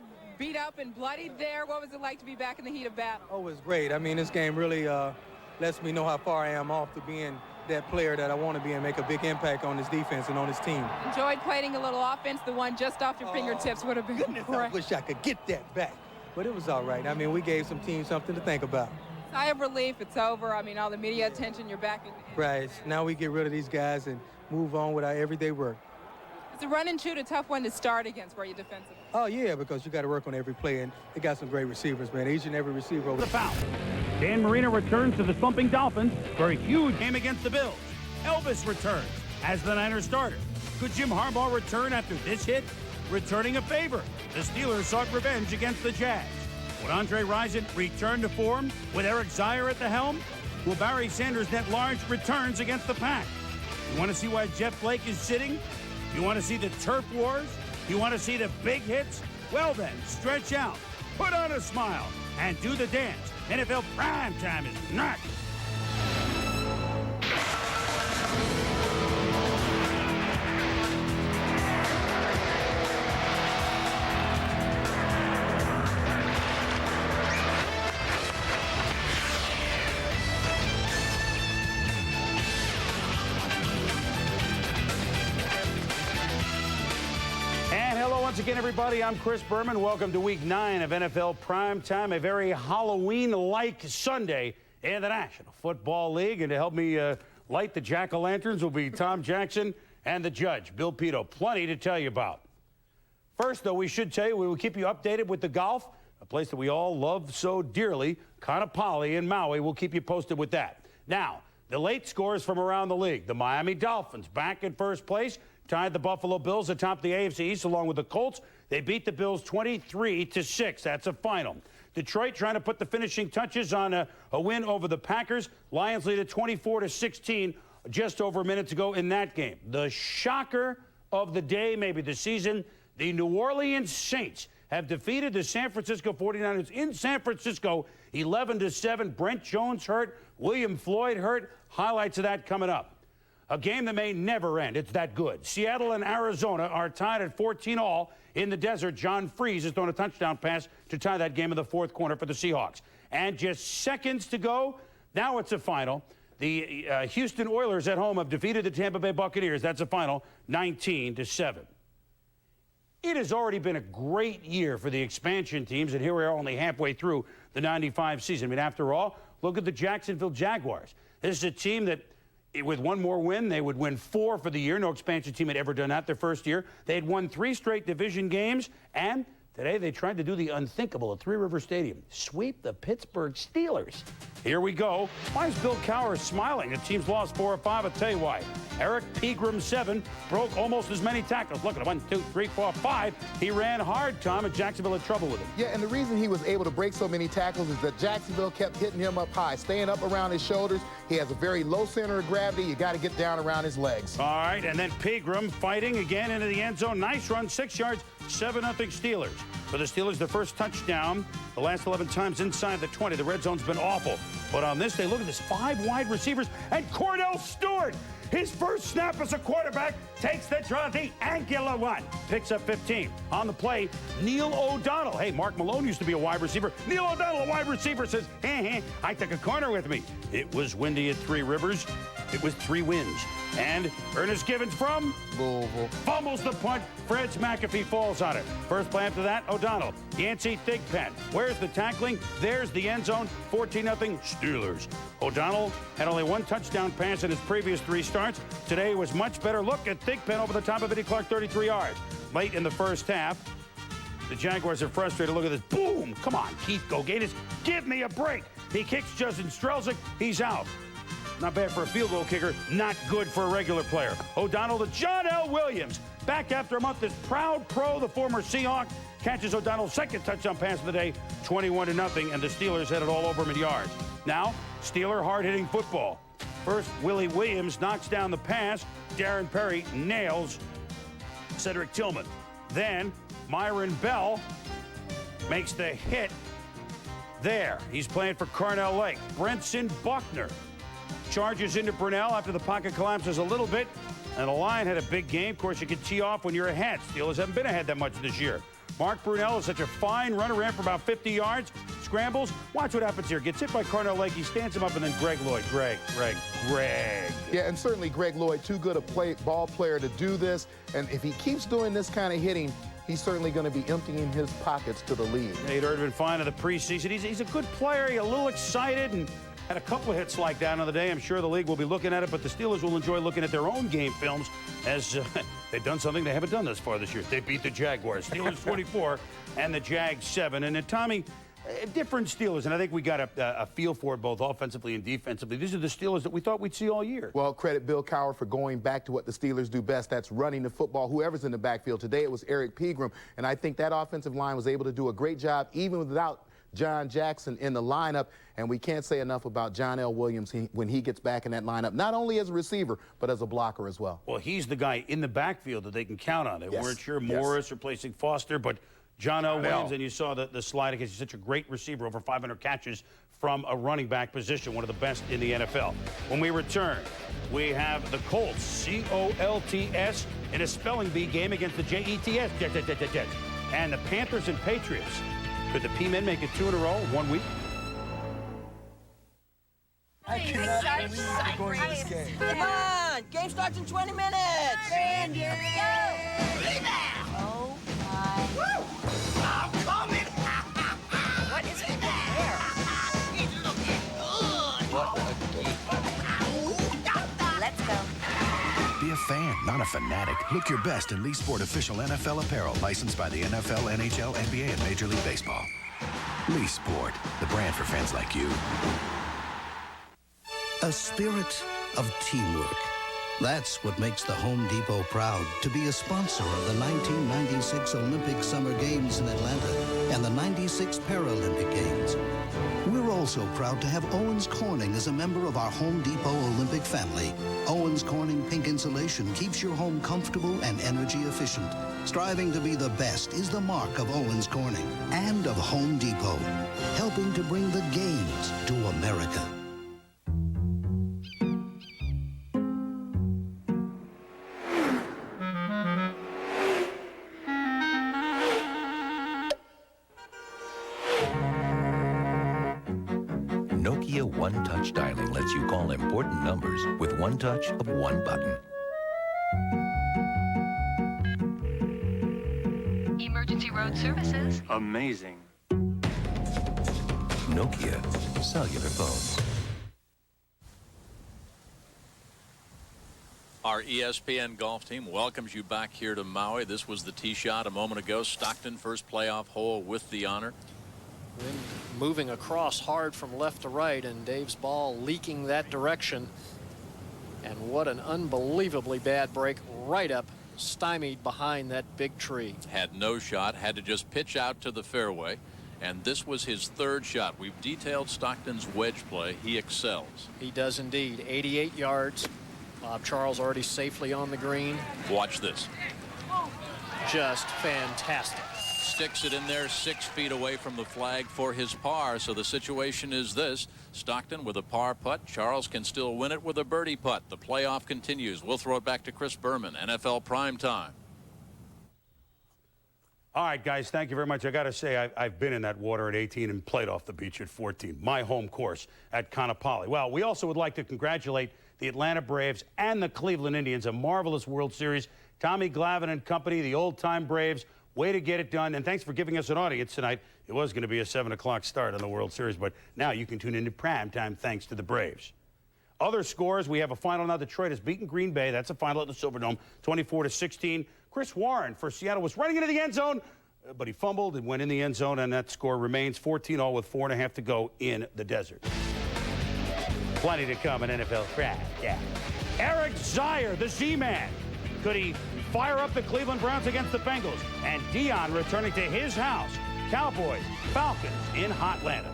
all beat up and bloodied there. What was it like to be back in the heat of battle? Oh, it was great. I mean, this game really lets me know how far I am off to being that player that I want to be and make a big impact on this defense and on this team. Enjoyed playing a little offense. The one just off your fingertips would have been goodness, great. I wish I could get that back. But it was all right. I mean, we gave some teams something to think about. Sigh of relief, it's over. I mean, all the media attention, you're back in. Right. Now we get rid of these guys and move on with our everyday work. It's a run and shoot, a tough one to start against, were you defensively? Oh, yeah, because you got to work on every play, and they got some great receivers, man. Each and every receiver over the foul. Dan Marino returns to the slumping Dolphins for a huge game against the Bills. Elvis returns as the Niners starter. Could Jim Harbaugh return after this hit? Returning a favor. The Steelers sought revenge against the Jags. Would Andre Rison return to form with Eric Zier at the helm? Will Barry Sanders net large returns against the Pack? You want to see why Jeff Blake is sitting? You want to see the turf wars? You want to see the big hits? Well then, stretch out, put on a smile, and do the dance. NFL Primetime is next. Once again, everybody, I'm Chris Berman. Welcome to Week 9 of NFL Primetime, a very Halloween-like Sunday in the National Football League. And to help me light the jack-o'-lanterns will be Tom Jackson and the judge, Bill Pito. Plenty to tell you about. First, though, we should tell you we will keep you updated with the golf, a place that we all love so dearly, Kaanapali in Maui. We'll keep you posted with that. Now, the late scores from around the league. The Miami Dolphins back in first place, tied the Buffalo Bills atop the AFC East along with the Colts. They beat the Bills 23-6. That's a final. Detroit trying to put the finishing touches on a win over the Packers. Lions lead at 24-16 just over a minute to go in that game. The shocker of the day, maybe the season, the New Orleans Saints have defeated the San Francisco 49ers in San Francisco 11-7. Brent Jones hurt, William Floyd hurt. Highlights of that coming up. A game that may never end. It's that good. Seattle and Arizona are tied at 14-all in the desert. John Freese has thrown a touchdown pass to tie that game in the fourth quarter for the Seahawks. And just seconds to go, now it's a final. The Houston Oilers at home have defeated the Tampa Bay Buccaneers. That's a final, 19-7. It has already been a great year for the expansion teams, and here we are only halfway through the 95 season. I mean, after all, look at the Jacksonville Jaguars. This is a team that, with one more win, they would win 4 for the year. No expansion team had ever done that their first year. They had won 3 straight division games, and today they tried to do the unthinkable at Three River Stadium, sweep the Pittsburgh Steelers. Here we go. Why is Bill Cowher smiling? The team's lost 4 of 5. I'll tell you why. Eric Pegram, 7, broke almost as many tackles. Look at him, 1, 2, 3, 4, 5. He ran hard, Tom, and Jacksonville had trouble with him. Yeah, and the reason he was able to break so many tackles is that Jacksonville kept hitting him up high, staying up around his shoulders. He has a very low center of gravity. You got to get down around his legs. All right, and then Pegram fighting again into the end zone. Nice run, 6 yards, 7-0 Steelers. For the Steelers, their first touchdown the last 11 times inside the 20. The red zone's been awful. But on this day, look at this, 5 wide receivers, and Cordell Stewart, his first snap as a quarterback, takes the draw, the angular one, picks up 15. On the play, Neil O'Donnell. Hey, Mark Malone used to be a wide receiver. Neil O'Donnell, a wide receiver, says, I took a corner with me. It was windy at Three Rivers. It was 3 wins. And Ernest Givens from Louisville fumbles the punt. Fred McAfee falls on it. First play after that, O'Donnell. Yancey Thigpen. Where's the tackling? There's the end zone. 14-0 Steelers. O'Donnell had only 1 touchdown pass in his previous 3 starts. Today was much better. Look at Thigpen over the top of Eddie Clark, 33 yards. Late in the first half, the Jaguars are frustrated. Look at this. Boom! Come on, Keith Goganis. Give me a break. He kicks Justin Strelzik. He's out. Not bad for a field goal kicker, not good for a regular player. O'Donnell to John L. Williams. Back after a month, this proud pro, the former Seahawk, catches O'Donnell's second touchdown pass of the day, 21-0, and the Steelers had it all over him in yards. Now, Steeler hard-hitting football. First, Willie Williams knocks down the pass. Darren Perry nails Cedric Tillman. Then, Myron Bell makes the hit there. He's playing for Carnell Lake. Brenson Buckner charges into Brunell after the pocket collapses a little bit. And the line had a big game. Of course, you can tee off when you're ahead. Steelers haven't been ahead that much this year. Mark Brunell is such a fine runner, ran for about 50 yards, scrambles. Watch what happens here. Gets hit by Carnell Lake. He stands him up, and then Greg Lloyd. Greg. Yeah, and certainly Greg Lloyd, too good a ball player to do this. And if he keeps doing this kind of hitting, he's certainly going to be emptying his pockets to the league. Yeah, he'd already been fine in the preseason. He's a good player. He's a little excited and had a couple of hits like that on the day. I'm sure the league will be looking at it, but the Steelers will enjoy looking at their own game films as they've done something they haven't done thus far this year. They beat the Jaguars. Steelers 24 and the Jags 7. And then, Tommy, different Steelers, and I think we got a feel for it both offensively and defensively. These are the Steelers that we thought we'd see all year. Well, credit Bill Cowher for going back to what the Steelers do best. That's running the football, whoever's in the backfield. Today it was Eric Pegram, and I think that offensive line was able to do a great job even without John Jackson in the lineup, and we can't say enough about John L. Williams when he gets back in that lineup, not only as a receiver, but as a blocker as well. Well, he's the guy in the backfield that they can count on. They weren't sure Morris replacing Foster, but John L. Williams, and you saw the slide because he's such a great receiver, over 500 catches from a running back position, one of the best in the NFL. When we return, we have the Colts, C-O-L-T-S, in a spelling bee game against the J-E-T-S, Jets, and the Panthers and Patriots. Could the P-Men make it 2 in a row in 1 week? I cannot believe we're going to this game. Come on! Game starts in 20 minutes! Randy, go! Oh, my... Woo! I'm coming! What is it there? He's looking good! What a Let's go. Be a fan, not a fanatic. Look your best in Lee Sport official NFL apparel, licensed by the NFL, NHL, NBA, and Major League Baseball. Lee Sport, the brand for fans like you. A spirit of teamwork. That's what makes the Home Depot proud to be a sponsor of the 1996 Olympic Summer Games in Atlanta and the 96 Paralympic Games. We're also proud to have Owens Corning as a member of our Home Depot Olympic family. Owens Corning pink insulation keeps your home comfortable and energy efficient. Striving to be the best is the mark of Owens Corning and of Home Depot, helping to bring the games to America. Nokia One Touch dialing lets you call important numbers with one touch of one button. Emergency road services. Amazing. Nokia cellular phones. Our ESPN golf team welcomes you back here to Maui. This was the tee shot a moment ago. Stockton, first playoff hole with the honor. Then moving across hard from left to right, and Dave's ball leaking that direction. And what an unbelievably bad break, right up, stymied behind that big tree. Had no shot, had to just pitch out to the fairway. And this was his third shot. We've detailed Stockton's wedge play. He excels. He does indeed. 88 yards. Bob Charles already safely on the green. Watch this. Just fantastic. Sticks it in there 6 feet away from the flag for his par. So the situation is this: Stockton with a par putt. Charles can still win it with a birdie putt. The playoff continues. We'll throw it back to Chris Berman, NFL Primetime. All right, guys, thank you very much. I got to say, I've been in that water at 18 and played off the beach at 14. My home course at Kaanapali. Well, we also would like to congratulate the Atlanta Braves and the Cleveland Indians. A marvelous World Series. Tommy Glavine and company, the old-time Braves. Way to get it done, and thanks for giving us an audience tonight. It was going to be a 7 o'clock start on the World Series, but now you can tune into prime time thanks to the Braves. Other scores, we have a final now. Detroit has beaten Green Bay. That's a final at the Silverdome, 24-16. Chris Warren for Seattle was running into the end zone, but he fumbled and went in the end zone, and that score remains 14-all with 4.5 to go in the desert. Plenty to come in NFL Friday. Yeah. Eric Zier, the Z-Man. Could he fire up the Cleveland Browns against the Bengals? And Dion returning to his house. Cowboys, Falcons in Hotlanta.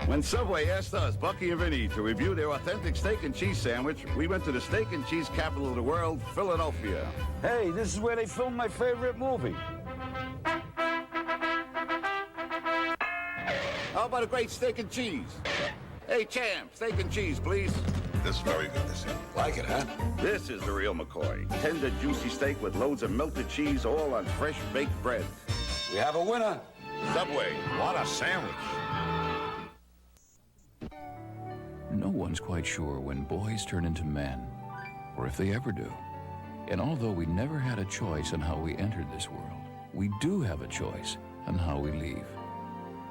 When Subway asked us, Bucky and Vinny, to review their authentic steak and cheese sandwich, we went to the steak and cheese capital of the world, Philadelphia. Hey, this is where they filmed my favorite movie. How about a great steak and cheese? Hey, champ, steak and cheese, please. This is very good this evening. Like it, huh? This is the real McCoy. Tender, juicy steak with loads of melted cheese, all on fresh baked bread. We have a winner. Subway, what a sandwich. No one's quite sure when boys turn into men, or if they ever do. And although we never had a choice on how we entered this world, we do have a choice on how we leave.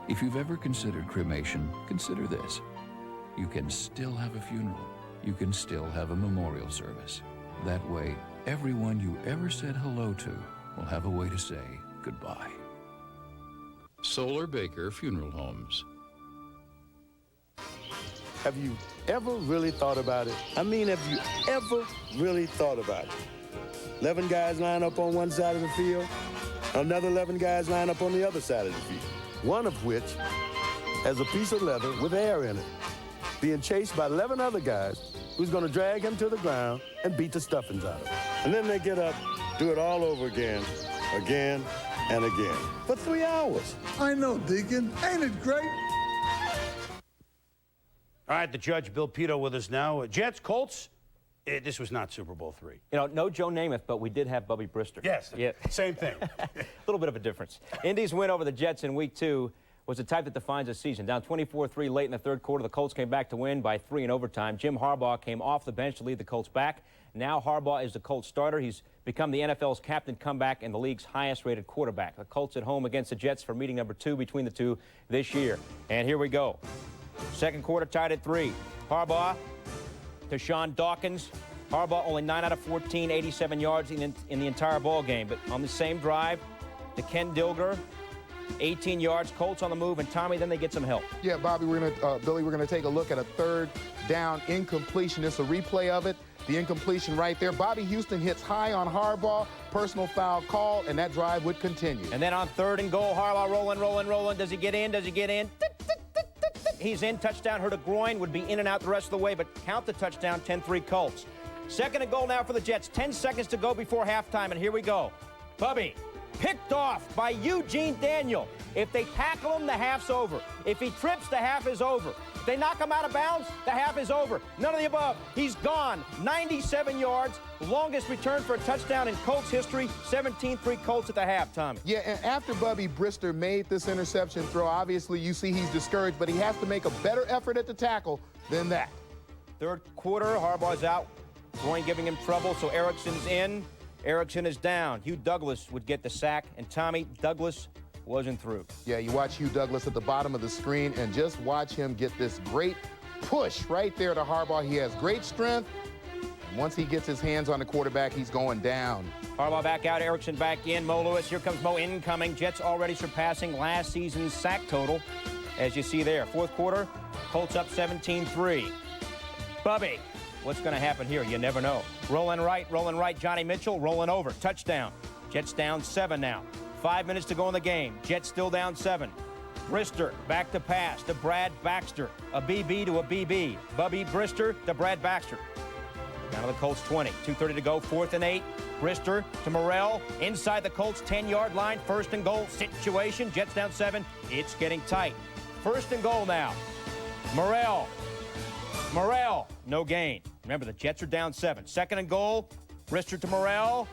If you've ever considered cremation, consider this. You can still have a funeral. You can still have a memorial service. That way, everyone you ever said hello to will have a way to say goodbye. Solar Baker Funeral Homes. Have you ever really thought about it? I mean, have you ever really thought about it? 11 guys line up on one side of the field, another 11 guys line up on the other side of the field, one of which has a piece of leather with air in it, being chased by 11 other guys who's going to drag him to the ground and beat the stuffings out of him. And then they get up, do it all over again, and again, for 3 hours. I know, Deacon. Ain't it great? All right, the judge, Bill Pito, with us now. Jets, Colts. This was not Super Bowl III. You know, no Joe Namath, but we did have Bubby Brister. Yes, yeah. Same thing. A little bit of a difference. Indy's win over the Jets in Week 2 was the type that defines a season. Down 24-3 late in the third quarter, the Colts came back to win by 3 in overtime. Jim Harbaugh came off the bench to lead the Colts back. Now Harbaugh is the Colts starter. He's become the NFL's captain comeback and the league's highest-rated quarterback. The Colts at home against the Jets for meeting number 2 between the two this year. And here we go. Second quarter tied at 3. Harbaugh to Sean Dawkins. Harbaugh only 9 out of 14, 87 yards in the entire ball game. But on the same drive, to Ken Dilger, 18 yards. Colts on the move, and Tommy, then they get some help. Yeah, Bobby, Billy, we're gonna take a look at a third down incompletion. It's a replay of it. The incompletion right there. Bobby Houston hits high on Harbaugh. Personal foul call, and that drive would continue. And then on 3rd and goal, Harbaugh rolling. Does he get in? Does he get in? He's in. Touchdown. Hurt a groin. Would be in and out the rest of the way, but count the touchdown. 10-3 Colts. 2nd and goal now for the Jets. 10 seconds to go before halftime, and here we go. Bubby picked off by Eugene Daniel. If they tackle him, the half's over. If he trips, the half is over. If they knock him out of bounds, the half is over. None of the above. He's gone. 97 yards. Longest return for a touchdown in Colts history. 17-3 Colts at the half, Tommy. Yeah, and after Bubby Brister made this interception throw, obviously you see he's discouraged, but he has to make a better effort at the tackle than that. Third quarter, Harbaugh's out. Groin giving him trouble, so Erickson's in. Erickson is down. Hugh Douglas would get the sack, and Tommy Douglas wasn't through. Yeah, you watch Hugh Douglas at the bottom of the screen and just watch him get this great push right there to Harbaugh. He has great strength. And once he gets his hands on the quarterback, he's going down. Harbaugh back out, Erickson back in. Mo Lewis, here comes Mo incoming. Jets already surpassing last season's sack total, as you see there. Fourth quarter, Colts up 17-3. Bubby. What's going to happen here? You never know. Rolling right, Johnny Mitchell, rolling over. Touchdown. Jets down 7 now. 5 minutes to go in the game. Jets still down 7. Brister back to pass to Brad Baxter. A BB to a BB. Bubby Brister to Brad Baxter. Down to the Colts 20. 2:30 to go. 4th and 8. Brister to Morrell. Inside the Colts 10-yard line. 1st and goal situation. Jets down 7. It's getting tight. 1st and goal now. Morrell, no gain. Remember, the Jets are down 7. 2nd and goal, Brister to Morrell,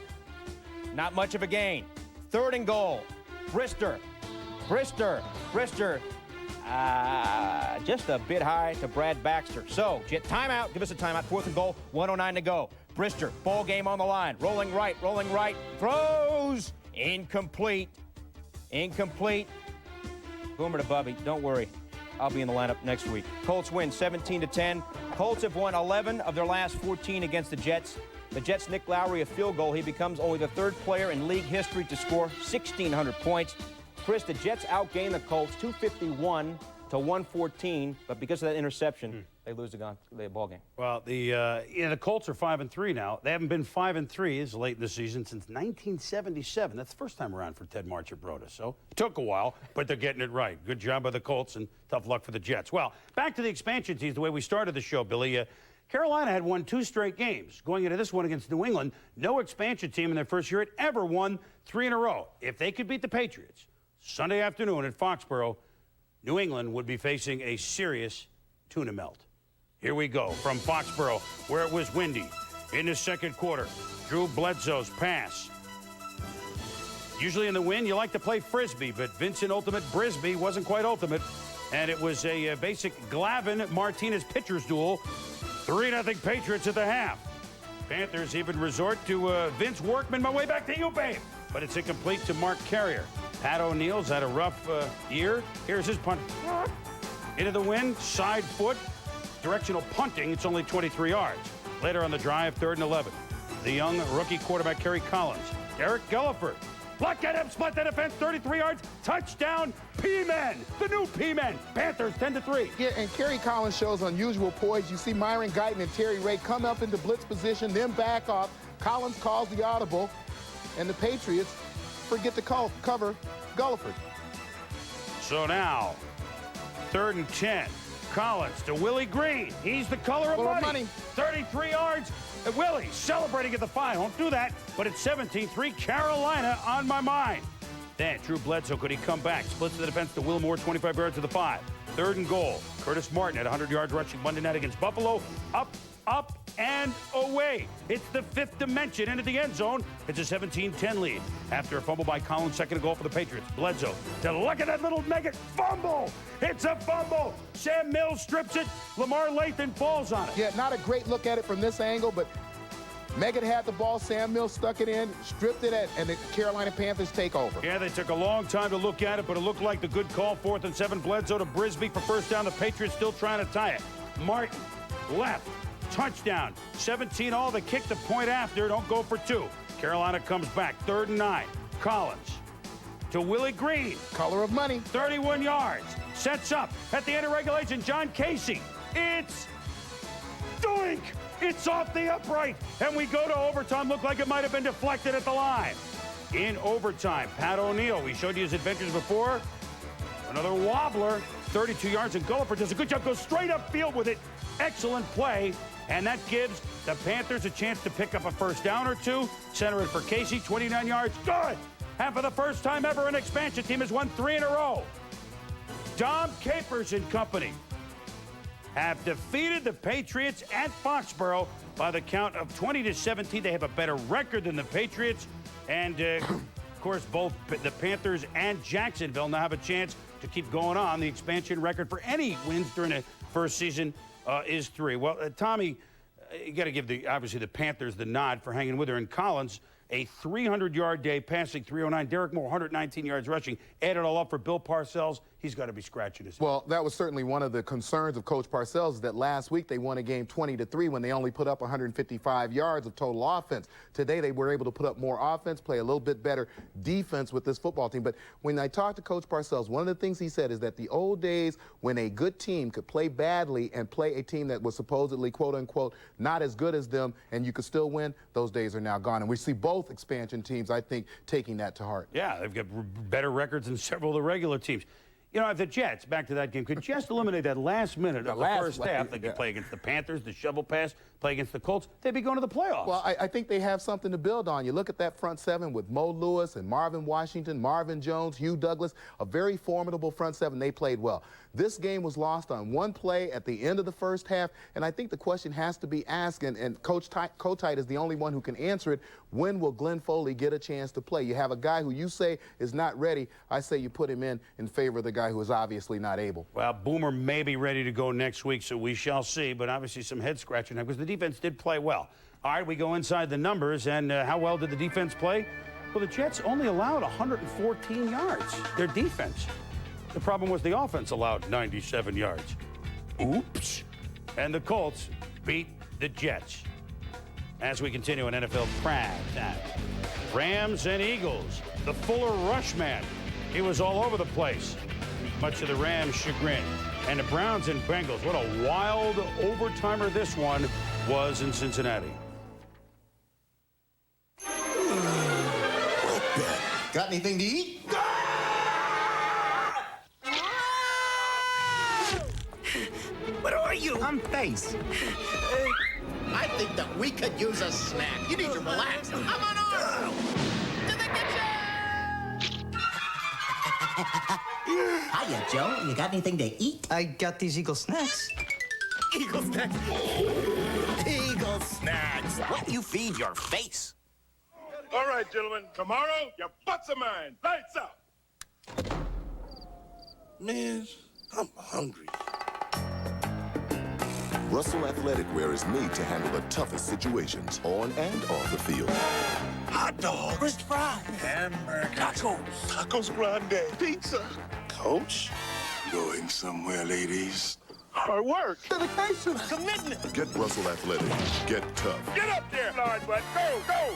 not much of a gain. 3rd and goal, Brister, just a bit high to Brad Baxter. So, Jet timeout, give us a timeout, 4th and goal, 1:09 to go. Brister, ball game on the line, rolling right, throws, incomplete. Boomer to Bubby, don't worry. I'll be in the lineup next week. Colts win 17-10. Colts have won 11 of their last 14 against the Jets. The Jets' Nick Lowry a field goal. He becomes only the 3rd player in league history to score 1,600 points. Chris, the Jets outgained the Colts 251 to 114, but because of that interception, they lose the ball game. Well, the Colts are 5-3 now. They haven't been 5-3 as late in the season since 1977. That's the first time around for Ted Marchibroda. So it took a while, but they're getting it right. Good job by the Colts, and tough luck for the Jets. Well, back to the expansion teams, the way we started the show, Billy. Carolina had won 2 straight games. Going into this one against New England, no expansion team in their first year had ever won 3 in a row. If they could beat the Patriots Sunday afternoon at Foxborough, New England would be facing a serious tuna melt. Here we go from Foxborough, where it was windy. In the second quarter, Drew Bledsoe's pass. Usually in the wind, you like to play Frisbee, but Vincent Ultimate Brisbee wasn't quite ultimate. And it was a basic Glavin-Martinez pitcher's duel. 3-0 Patriots at the half. Panthers even resort to Vince Workman, my way back to you, babe. But it's incomplete to Mark Carrier. Pat O'Neill's had a rough year. Here's his punt. Into the wind, side foot, directional punting. It's only 23 yards. Later on the drive, 3rd and 11. The young rookie quarterback, Kerry Collins. Derek Gulliford. Look at him, split the defense, 33 yards, touchdown, P-Men, the new P-Men. Panthers 10-3. Yeah, and Kerry Collins shows unusual poise. You see Myron Guyton and Terry Ray come up into blitz position, then back off. Collins calls the audible, and the Patriots forget to cover Gulliford. So now, 3rd and 10. Collins to Willie Green. He's the color of money. 33 yards. Willie celebrating at the 5. Won't do that, but it's 17-3. Carolina on my mind. Then Drew Bledsoe, could he come back? Splits the defense to Will Moore, 25 yards to the 5. 3rd and goal. Curtis Martin at 100 yards rushing Monday night against Buffalo. Up, and away. It's the 5th dimension into the end zone. It's a 17-10 lead. After a fumble by Collins, second goal for the Patriots. Bledsoe to look at that little nugget. Fumble! It's a fumble! Sam Mills strips it. Lamar Lathan falls on it. Yeah, not a great look at it from this angle, but Meggett had the ball. Sam Mills stuck it in, stripped it, and the Carolina Panthers take over. Yeah, they took a long time to look at it, but it looked like the good call. 4th and 7. Bledsoe to Brisbee for first down. The Patriots still trying to tie it. Martin, left. Touchdown. 17 all. They kick the point after. Don't go for 2. Carolina comes back. 3rd and 9. Collins to Willie Green. Color of money. 31 yards. Sets up at the end of regulation. John Casey. It's doink. It's off the upright. And we go to overtime. Looked like it might have been deflected at the line. In overtime, Pat O'Neill. We showed you his adventures before. Another wobbler. 32 yards. And Gulliford does a good job. Goes straight upfield with it. Excellent play. And that gives the Panthers a chance to pick up a first down or 2. Center it for Casey, 29 yards. Good! And for the first time ever, an expansion team has won 3 in a row. Dom Capers and company have defeated the Patriots at Foxborough by the count of 20-17. They have a better record than the Patriots. And, of course, both the Panthers and Jacksonville now have a chance to keep going on. The expansion record for any wins during the first season is 3. Well, Tommy, you got to give obviously the Panthers the nod for hanging with her. And Collins, a 300-yard day passing, 309. Derek Moore, 119 yards rushing. Add it all up for Bill Parcells. He's got to be scratching his head. Well, that was certainly one of the concerns of Coach Parcells, is that last week they won a game 20-3 when they only put up 155 yards of total offense. Today they were able to put up more offense, play a little bit better defense with this football team. But when I talked to Coach Parcells, one of the things he said is that the old days when a good team could play badly and play a team that was supposedly, quote-unquote, not as good as them and you could still win, those days are now gone. And we see both expansion teams, I think, taking that to heart. Yeah, they've got better records than several of the regular teams. You know, if the Jets, back to that game, could just eliminate that last minute of the first half, they could play against the Panthers, the shovel pass, play against the Colts, they'd be going to the playoffs. Well, I think they have something to build on. You look at that front seven with Mo Lewis and Marvin Washington, Marvin Jones, Hugh Douglas, a very formidable front seven. They played well. This game was lost on one play at the end of the first half, and I think the question has to be asked, and Coach Kotite is the only one who can answer it, when will Glenn Foley get a chance to play? You have a guy who you say is not ready. I say you put him in favor of the guy who is obviously not able. Well, Boomer may be ready to go next week, so we shall see, but obviously some head-scratching because the defense did play well. All right, we go inside the numbers, and how well did the defense play? Well, the Jets only allowed 114 yards, their defense. The problem was the offense allowed 97 yards. Oops. And the Colts beat the Jets. As we continue in NFL Prime Time. Rams and Eagles. The Fuller Rush man. He was all over the place, much to the Rams' chagrin. And the Browns and Bengals. What a wild overtimer this one was in Cincinnati. Got anything to eat? What are you? I'm Face. I think that we could use a snack. You need to relax. I'm on arm. To the kitchen! Hiya, Joe. You got anything to eat? I got these Eagle snacks. Eagle snacks. Eagle snacks. What you feed your face? All right, gentlemen. Tomorrow, your butts are mine. Lights out. Man, I'm hungry. Russell Athletic Wear is made to handle the toughest situations on and off the field. Hot dog. French fries. Hamburger. Tacos. Tacos grande. Pizza. Coach, going somewhere, ladies. Hard work. Dedication. Commitment. Get Russell Athletic. Get tough. Get up there, Lord, but go.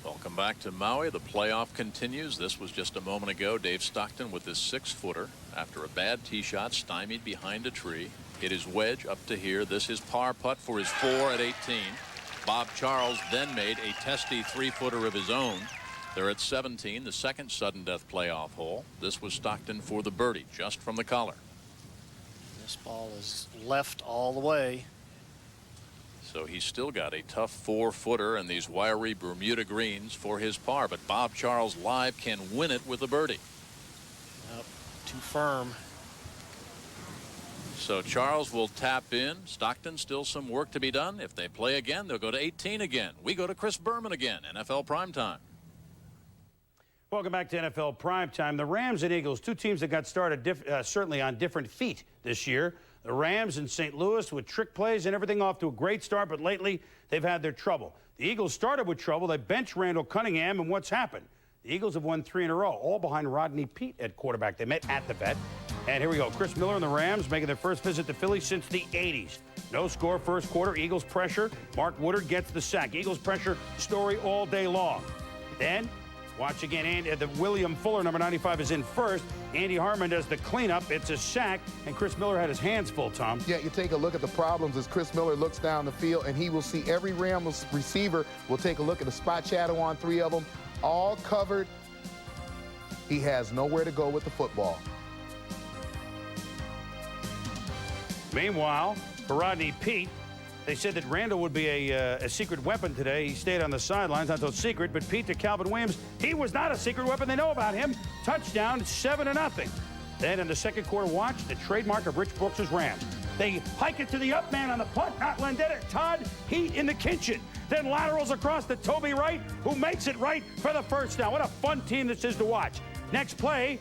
Welcome back to Maui. The playoff continues. This was just a moment ago. Dave Stockton with his 6-footer after a bad tee shot, stymied behind a tree. Hit his wedge up to here. This is par putt for his 4 at 18. Bob Charles then made a testy 3-footer of his own. They're at 17, the second sudden death playoff hole. This was Stockton for the birdie, just from the collar. This ball is left all the way. So he's still got a tough 4-footer and these wiry Bermuda greens for his par. But Bob Charles live can win it with a birdie. Nope, too firm. So Charles will tap in. Stockton, still some work to be done. If they play again, they'll go to 18 again. We go to Chris Berman again, NFL Primetime. Welcome back to NFL Primetime. The Rams and Eagles, two teams that got started certainly on different feet this year. The Rams in St. Louis with trick plays and everything off to a great start, but lately they've had their trouble. The Eagles started with trouble. They benched Randall Cunningham, and what's happened? The Eagles have won 3 in a row, all behind Rodney Peete at quarterback. They met at the vet. And here we go. Chris Miller and the Rams making their first visit to Philly since the 80s. No score first quarter. Eagles pressure. Mark Woodard gets the sack. Eagles pressure story all day long. Then watch again, and the William Fuller, number 95, is in first. Andy Harmon does the cleanup. It's a sack, and Chris Miller had his hands full, Tom. Yeah, you take a look at the problems as Chris Miller looks down the field, and he will see every Rams receiver will take a look at the spot shadow on 3 of them, all covered. He has nowhere to go with the football. Meanwhile, for Rodney Peete, they said that Randall would be a secret weapon today. He stayed on the sidelines, not so secret, but Peete to Calvin Williams, he was not a secret weapon. They know about him. Touchdown, 7-0. Then in the second quarter, watch the trademark of Rich Brooks' Rams. They hike it to the up man on the punt, not Lendetta. Todd Heat in the kitchen. Then laterals across to Toby Wright, who makes it right for the first down. What a fun team this is to watch. Next play,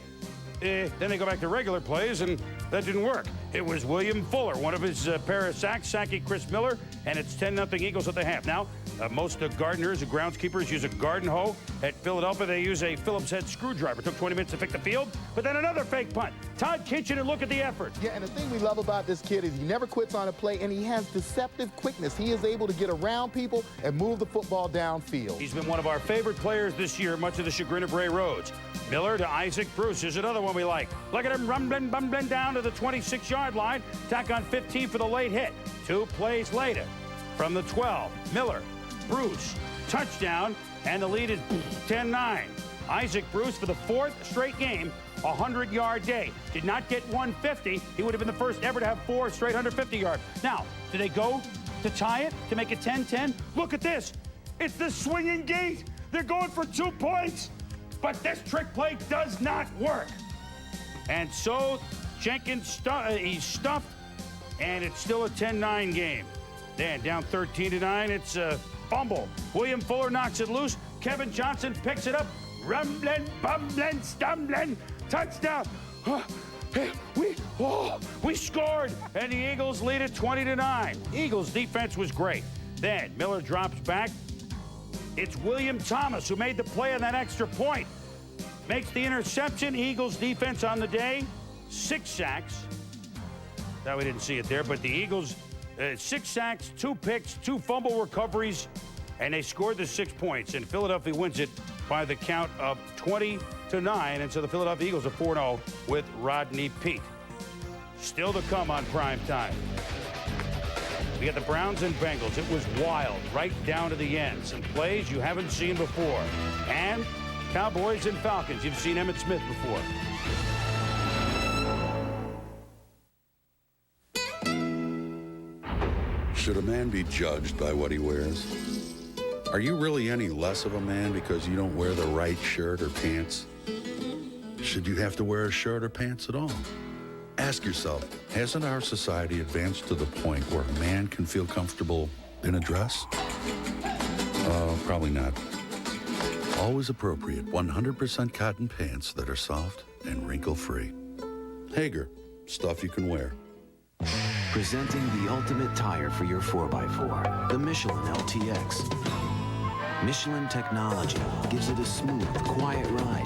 then they go back to regular plays, and that didn't work. It was William Fuller, one of his pair of sacks, sacking Chris Miller, and it's 10-0 Eagles at the half. Now, most gardeners and groundskeepers use a garden hoe. At Philadelphia, they use a Phillips head screwdriver. Took 20 minutes to pick the field, but then another fake punt. Todd Kitchen, and look at the effort. Yeah, and the thing we love about this kid is he never quits on a play, and he has deceptive quickness. He is able to get around people and move the football downfield. He's been one of our favorite players this year, much to the chagrin of Ray Rhodes. Miller to Isaac Bruce is another one we like. Look at him rumbling, bumbling down to the 26-yard line. Tack on 15 for the late hit. 2 plays later, from the 12, Miller, Bruce, touchdown, and the lead is 10-9. Isaac Bruce for the 4th straight game, 100-yard day. Did not get 150. He would have been the first ever to have 4 straight 150-yard. Now, do they go to tie it, to make it 10-10? Look at this. It's the swinging gate. They're going for 2 points. But this trick play does not work. And so Jenkins, he's stuffed, and it's still a 10-9 game. Then down 13-9, it's a fumble. William Fuller knocks it loose. Kevin Johnson picks it up. Rumbling, bumbling, stumbling, touchdown. We scored, and the Eagles lead it 20-9. Eagles defense was great. Then Miller drops back. It's William Thomas who made the play on that extra point. Makes the interception. Eagles defense on the day, 6 sacks. Now we didn't see it there, but the Eagles, 6 sacks, 2 picks, 2 fumble recoveries, and they scored the 6 points. And Philadelphia wins it by the count of 20-9. And so the Philadelphia Eagles are 4-0 with Rodney Peete. Still to come on Prime Time. We got the Browns and Bengals. It was wild, right down to the end. Some plays you haven't seen before. And Cowboys and Falcons. You've seen Emmitt Smith before. Should a man be judged by what he wears? Are you really any less of a man because you don't wear the right shirt or pants? Should you have to wear a shirt or pants at all? Ask yourself, hasn't our society advanced to the point where a man can feel comfortable in a dress? Probably not. Always appropriate 100% cotton pants that are soft and wrinkle-free. Hager, stuff you can wear. Presenting the ultimate tire for your 4x4, the Michelin LTX. Michelin technology gives it a smooth, quiet ride.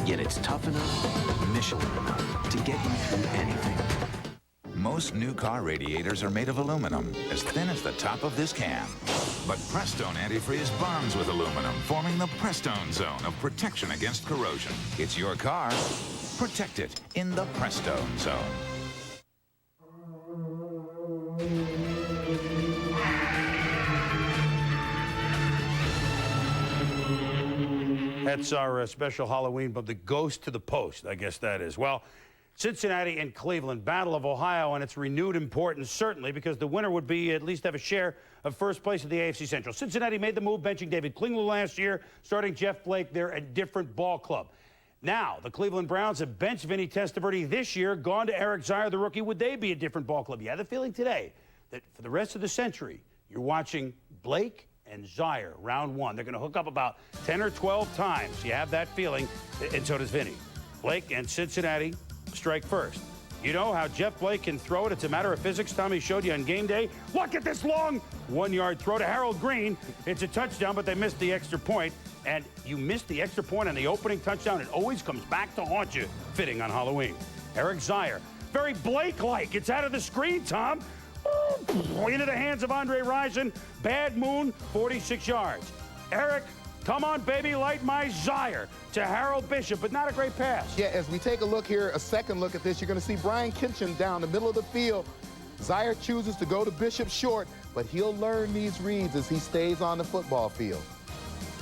Yet it's tough enough, Michelin enough, to get you through anything. Most new car radiators are made of aluminum, as thin as the top of this can. But Prestone Antifreeze bonds with aluminum, forming the Prestone zone of protection against corrosion. It's your car. Protect it in the Prestone zone. That's our special Halloween, but the ghost to the post, I guess that is. Well, Cincinnati and Cleveland, Battle of Ohio, and its renewed importance, certainly, because the winner would be at least have a share of first place at the AFC Central. Cincinnati made the move, benching David Klingler last year, starting Jeff Blake. They're a different ball club. Now, the Cleveland Browns have benched Vinny Testaverde this year, gone to Eric Zier, the rookie. Would they be a different ball club? You have the feeling today that for the rest of the century, you're watching Blake and Zier, round one. They're going to hook up about 10 or 12 times. You have that feeling, and so does Vinny. Blake and Cincinnati strike first. You know how Jeff Blake can throw it. It's a matter of physics. Tommy showed you on game day. Look at this long one-yard throw to Harold Green. It's a touchdown, but they missed the extra point. And you missed the extra point on the opening touchdown. It always comes back to haunt you, fitting on Halloween. Eric Zier, very Blake-like. It's out of the screen, Tom. Into the hands of Andre Rison. Bad moon, 46 yards. Eric, come on, baby, light my Zier to Harold Bishop, but not a great pass. Yeah, as we take a look here, a second look at this, you're going to see Brian Kitchen down the middle of the field. Zier chooses to go to Bishop short, but he'll learn these reads as he stays on the football field.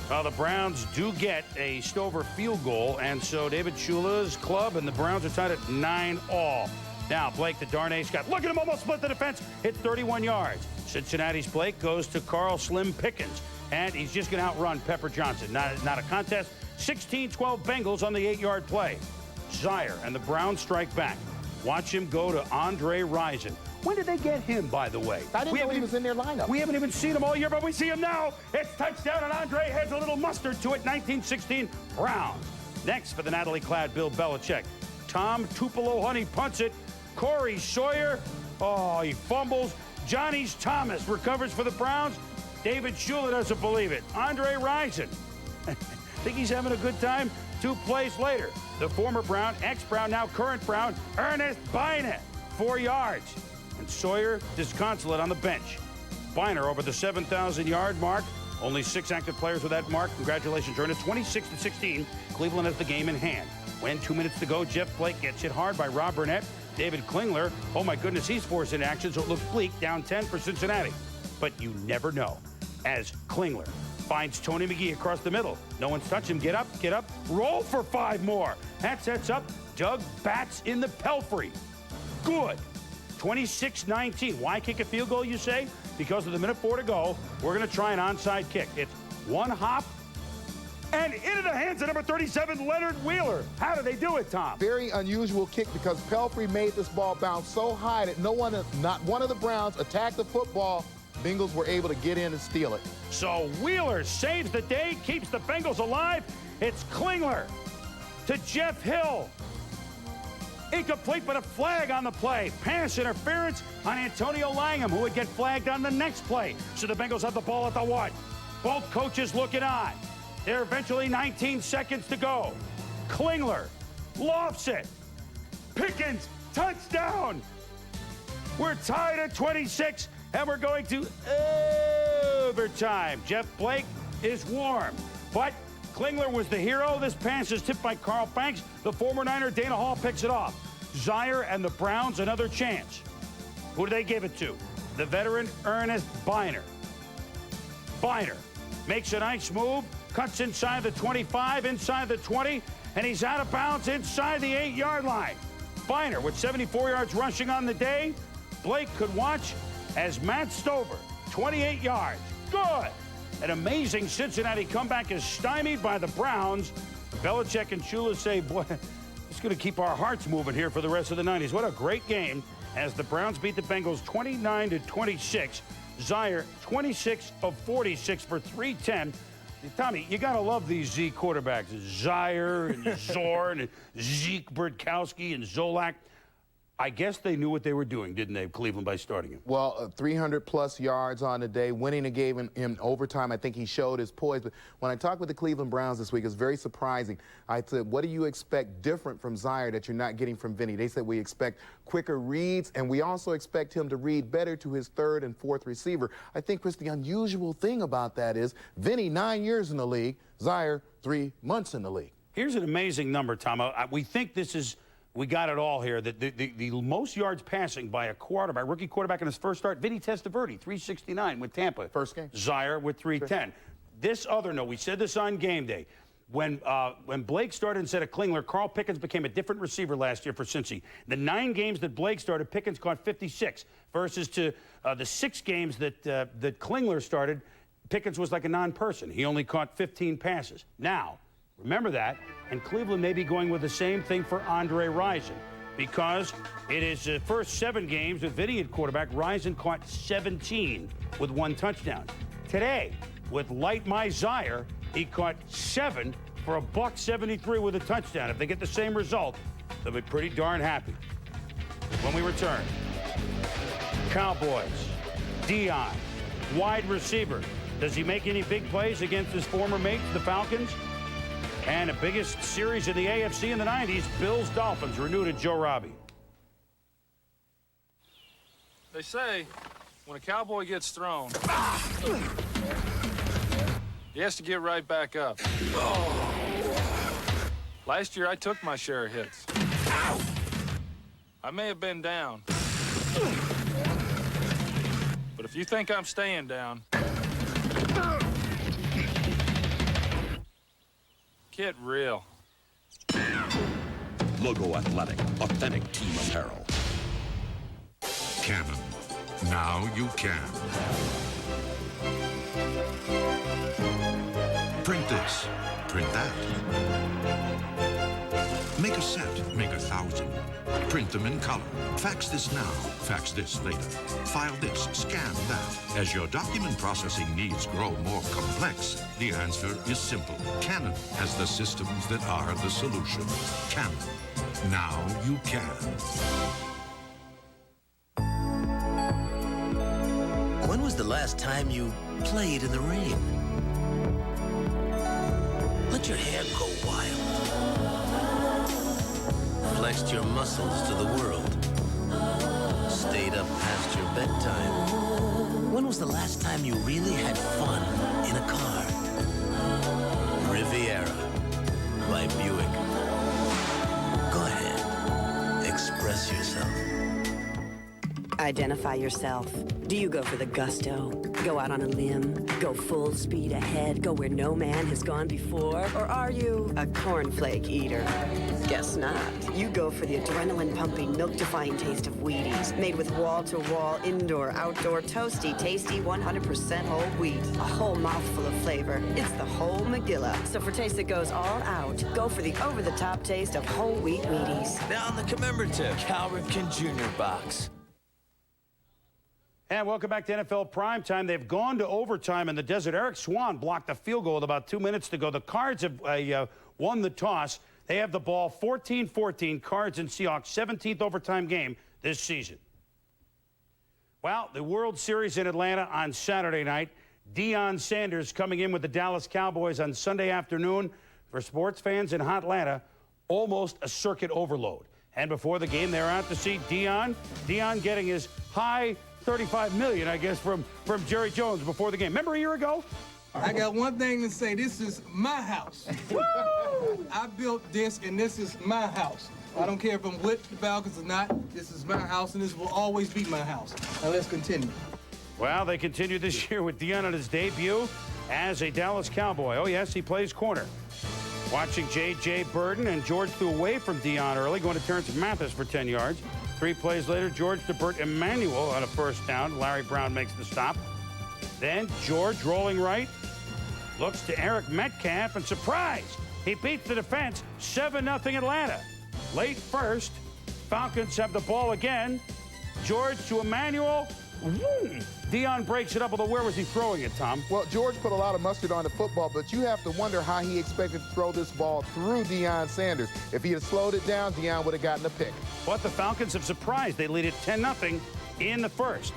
Well, the Browns do get a Stover field goal, and so David Shula's club and the Browns are tied at 9-all. Now, Blake, the darn ace got, look at him, almost split the defense, hit 31 yards. Cincinnati's Blake goes to Carl Slim Pickens, and he's just going to outrun Pepper Johnson. Not a contest. 16-12 Bengals on the 8-yard play. Zier and the Browns strike back. Watch him go to Andre Rison. When did they get him, by the way? I didn't know he was in their lineup. We haven't even seen him all year, but we see him now. It's touchdown, and Andre adds a little mustard to it. 1916 Browns. Next for the Natalie-clad Bill Belichick. Tom Tupelo Honey punts it. Corey Sawyer, oh, he fumbles. Johnny's Thomas recovers for the Browns. David Shula doesn't believe it. Andre Rison. Think he's having a good time? 2 plays later, the former Brown, ex-Brown, now current Brown, Ernest Bynett, 4 yards. And Sawyer disconsolate on the bench. Bynett over the 7,000-yard mark. Only 6 active players with that mark. Congratulations, Ernest. 26-16. Cleveland has the game in hand. When 2 minutes to go, Jeff Blake gets hit hard by Rob Burnett. David Klingler, oh my goodness, he's forced into action, so it looks bleak, down 10 for Cincinnati. But you never know. As Klingler finds Tony McGee across the middle. No one's touched him. Get up, roll for 5 more. That sets up Doug Batts in the Pelfrey. Good. 26-19. Why kick a field goal, you say? Because with a minute 4 to go, we're going to try an onside kick. It's one hop and into the hands of number 37, Leonard Wheeler. How do they do it, Tom? Very unusual kick because Pelfrey made this ball bounce so high that not one of the Browns attacked the football. Bengals were able to get in and steal it. So Wheeler saves the day, keeps the Bengals alive. It's Klingler to Jeff Hill. Incomplete, but a flag on the play. Pass interference on Antonio Langham, who would get flagged on the next play. So the Bengals have the ball at the 1. Both coaches looking on. There are eventually 19 seconds to go. Klingler lofts it. Pickens, touchdown. We're tied at 26, and we're going to overtime. Jeff Blake is warm, but Klingler was the hero. This pass is tipped by Carl Banks. The former Niner Dana Hall picks it off. Zier and the Browns another chance. Who do they give it to? The veteran Ernest Bynett. Bynett makes a nice move, cuts inside the 25, inside the 20, and he's out of bounds inside the 8-yard line. Bynett with 74 yards rushing on the day. Blake could watch as Matt Stover, 28 yards. Good. An amazing Cincinnati comeback is stymied by the Browns. Belichick and Shula say, boy, It's going to keep our hearts moving here for the rest of the 90s. What a great game as the Browns beat the Bengals 29-26. Zaire, 26 of 46 for 310. Tommy, you got to love these Z quarterbacks. Zaire and Zorn and Zeke Burkowski and Zolak. I guess they knew what they were doing, didn't they, Cleveland, by starting him? Well, 300-plus yards on the day, winning the game in overtime. I think he showed his poise. But when I talked with the Cleveland Browns this week, it's very surprising. I said, what do you expect different from Zaire that you're not getting from Vinny? They said we expect quicker reads, and we also expect him to read better to his third and fourth receiver. I think, Chris, the unusual thing about that is Vinny, 9 years in the league, Zaire, 3 months in the league. Here's an amazing number, Tom. We think this is... We got it all here. The most yards passing by a quarterback, rookie quarterback in his first start, Vinny Testaverde, 369 with Tampa. First game. Zaire with 310. Sure. This other note, we said this on game day. When Blake started instead of Klingler, Carl Pickens became a different receiver last year for Cincy. The 9 games that Blake started, Pickens caught 56 versus to the 6 games that Klingler started, Pickens was like a non-person. He only caught 15 passes. Now, remember that, and Cleveland may be going with the same thing for Andre Rison because it is the first 7 games with Vinny at quarterback. Rison caught 17 with 1 touchdown. Today, with Light My Zaire, he caught 7 for a $173 with a touchdown. If they get the same result, they'll be pretty darn happy. When we return, Cowboys, Dion, wide receiver. Does he make any big plays against his former mates, the Falcons? And the biggest series in the AFC in the 90s, Bills-Dolphins, renewed at Joe Robbie. They say when a cowboy gets thrown, he has to get right back up. Last year, I took my share of hits. I may have been down. But if you think I'm staying down, get real. Logo Athletic, authentic team apparel. Canon. Now you can. Print this. Print that. Make a set. Make 1,000. Print them in color. Fax this now. Fax this later. File this. Scan that. As your document processing needs grow more complex, the answer is simple. Canon has the systems that are the solution. Canon. Now you can. When was the last time you played in the rain? Let your hair go wild. Flexed your muscles to the world. Stayed up past your bedtime. When was the last time you really had fun in a car? Riviera by Buick. Go ahead. Express yourself. Identify yourself. Do you go for the gusto? Go out on a limb? Go full speed ahead? Go where no man has gone before? Or are you a cornflake eater? Guess not. You go for the adrenaline-pumping, milk-defying taste of Wheaties, made with wall-to-wall, indoor, outdoor, toasty, tasty, 100% whole wheat. A whole mouthful of flavor. It's the whole Megillah. So for taste that goes all out, go for the over-the-top taste of whole wheat Wheaties. Now on the commemorative Cal Ripken Jr. box. And welcome back to NFL Primetime. They've gone to overtime in the desert. Eric Swan blocked a field goal with about 2 minutes to go. The Cards have won the toss. They have the ball 14-14. Cards and Seahawks, 17th overtime game this season. Well, the World Series in Atlanta on Saturday night. Deion Sanders coming in with the Dallas Cowboys on Sunday afternoon. For sports fans in Atlanta, almost a circuit overload. And before the game, they're out to see Deion. Deion getting his high $35 million, I guess, from Jerry Jones before the game. Remember a year ago? I got one thing to say. This is my house. Woo! I built this, and this is my house. I don't care if I'm with the Falcons or not. This is my house, and this will always be my house. Now let's continue. Well, they continue this year with Deion on his debut as a Dallas Cowboy. Oh, yes, he plays corner. Watching J.J. Burden, and George threw away from Deion early, going to Terrence Mathis for 10 yards. 3 plays later, George to Burt Emanuel on a first down. Larry Brown makes the stop. Then George rolling right, looks to Eric Metcalf, and surprise, he beats the defense, 7-0 Atlanta. Late first, Falcons have the ball again. George to Emmanuel. Dion breaks it up, although where was he throwing it, Tom? Well, George put a lot of mustard on the football, but you have to wonder how he expected to throw this ball through Deion Sanders. If he had slowed it down, Deion would have gotten a pick. But the Falcons have surprised. They lead it 10-0 in the first.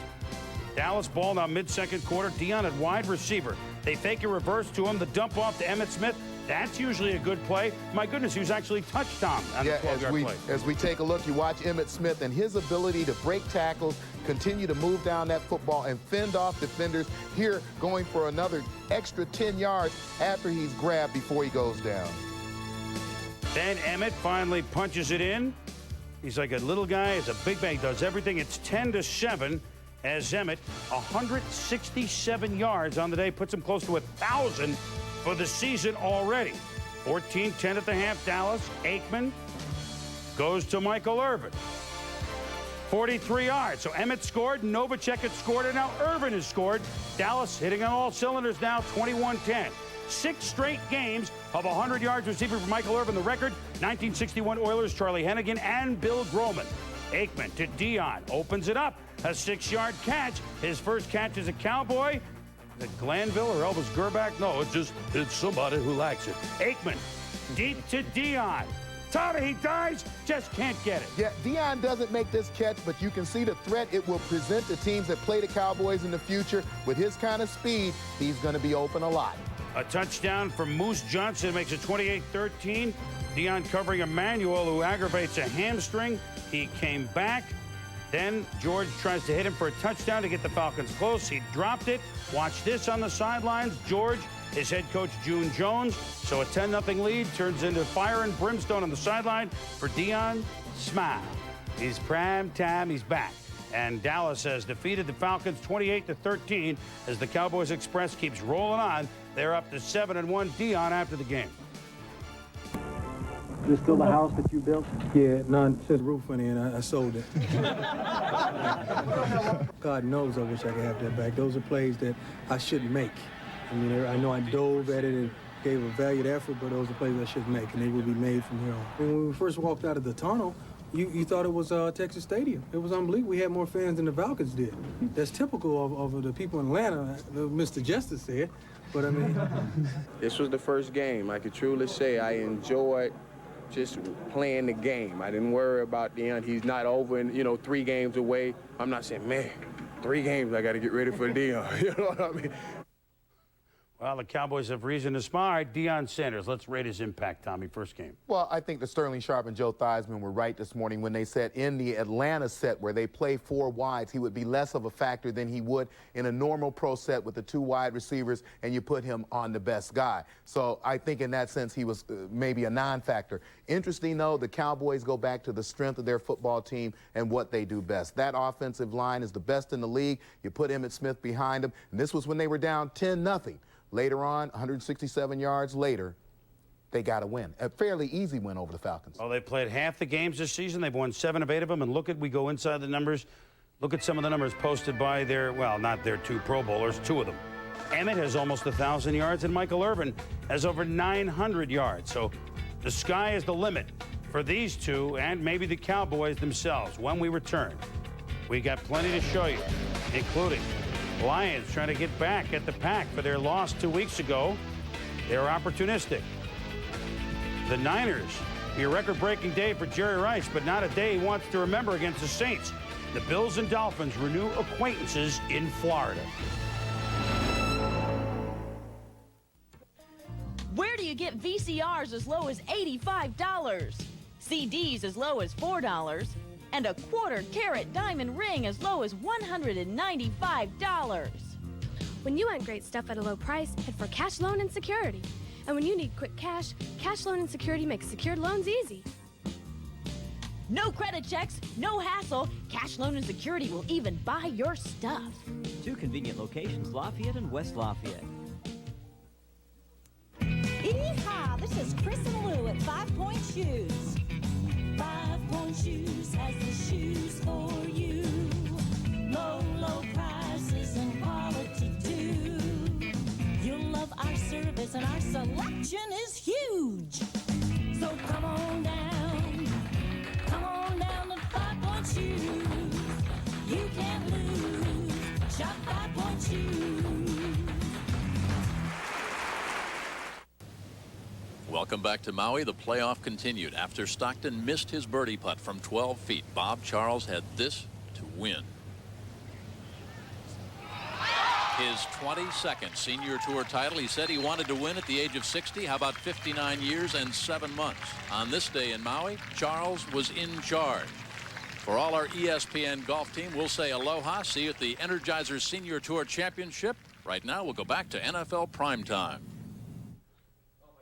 Dallas ball now mid-second quarter. Dion at wide receiver. They fake a reverse to him. The dump off to Emmitt Smith. That's usually a good play. My goodness, he was actually touched, Tom, on the 12-yard play. As we take a look, you watch Emmitt Smith and his ability to break tackles, continue to move down that football, and fend off defenders. Here, going for another extra 10 yards after he's grabbed before he goes down. Then Emmitt finally punches it in. He's like a little guy. He's a big man. He does everything. It's 10-7 as Emmitt, 167 yards on the day, puts him close to 1,000 for the season already. 14-10 at the half, Dallas. Aikman goes to Michael Irvin. 43 yards. So Emmitt scored, Novacek had scored, and now Irvin has scored. Dallas hitting on all cylinders now, 21-10. 6 straight games of 100 yards receiving for Michael Irvin. The record, 1961 Oilers, Charlie Hennigan, and Bill Groman. Aikman to Dion, opens it up. A 6-yard catch. His first catch as a Cowboy. Is it Glanville or Elvis Gerback? No, it's somebody who likes it. Aikman, deep to Dion. Tommy, he dies, just can't get it. Yeah, Dion doesn't make this catch, but you can see the threat it will present to teams that play the Cowboys in the future. With his kind of speed, he's going to be open a lot. A touchdown from Moose Johnson makes it 28-13. Dion covering Emmanuel, who aggravates a hamstring. He came back. Then George tries to hit him for a touchdown to get the Falcons close. He dropped it. Watch this on the sidelines. George is head coach June Jones. So a 10-0 lead turns into fire and brimstone on the sideline for Dion. Smile. He's prime time. He's back. And Dallas has defeated the Falcons 28-13 as the Cowboys Express keeps rolling on. They're up to 7-1. Dion after the game. Is this still the house that you built? Yeah, none. Said roof on it, and I sold it. God knows I wish I could have that back. Those are plays that I shouldn't make. I mean, I know I dove at it and gave a valiant effort, but those are plays I should make, and they will be made from here on. When we first walked out of the tunnel, you thought it was Texas Stadium. It was unbelievable. We had more fans than the Falcons did. That's typical of the people in Atlanta, Mr. Justice said. But I mean, this was the first game. I could truly say I enjoyed just playing the game. I didn't worry about Dion. He's not over and, 3 games away. I'm not saying, man, 3 games, I got to get ready for Dion. You know what I mean? Well, the Cowboys have reason to smile. All right, Deion Sanders, let's rate his impact, Tommy, first game. Well, I think that Sterling Sharp and Joe Theismann were right this morning when they said in the Atlanta set where they play 4 wides, he would be less of a factor than he would in a normal pro set with the 2 wide receivers, and you put him on the best guy. So I think in that sense he was maybe a non-factor. Interesting, though, the Cowboys go back to the strength of their football team and what they do best. That offensive line is the best in the league. You put Emmitt Smith behind him, and this was when they were down 10-0. Later on, 167 yards later, they got a win. A fairly easy win over the Falcons. Oh, they played half the games this season. They've won 7 of 8 of them. And we go inside the numbers. Look at some of the numbers posted by not their 2 Pro Bowlers, 2 of them. Emmitt has almost 1,000 yards, and Michael Irvin has over 900 yards. So the sky is the limit for these 2 and maybe the Cowboys themselves. When we return, we got plenty to show you, including Lions trying to get back at the Pack for their loss 2 weeks ago. They're opportunistic. The Niners, a record-breaking day for Jerry Rice, but not a day he wants to remember against the Saints. The Bills and Dolphins renew acquaintances in Florida. Where do you get VCRs as low as $85? CDs as low as $4? And a quarter-carat diamond ring as low as $195. When you want great stuff at a low price, head for Cash Loan and Security. And when you need quick cash, Cash Loan and Security makes secured loans easy. No credit checks, no hassle. Cash Loan and Security will even buy your stuff. 2 convenient locations, Lafayette and West Lafayette. Yeehaw! This is Chris and Lou at 5 Point Shoes. 5 Point Shoes has the shoes for you. Low, low prices and quality too. You'll love our service and our selection is huge. So come on down Welcome back to Maui. The playoff continued. After Stockton missed his birdie putt from 12 feet, Bob Charles had this to win. His 22nd senior tour title. He said he wanted to win at the age of 60. How about 59 years and 7 months? On this day in Maui, Charles was in charge. For all our ESPN golf team, we'll say aloha. See you at the Energizer Senior Tour Championship. Right now, we'll go back to NFL Primetime.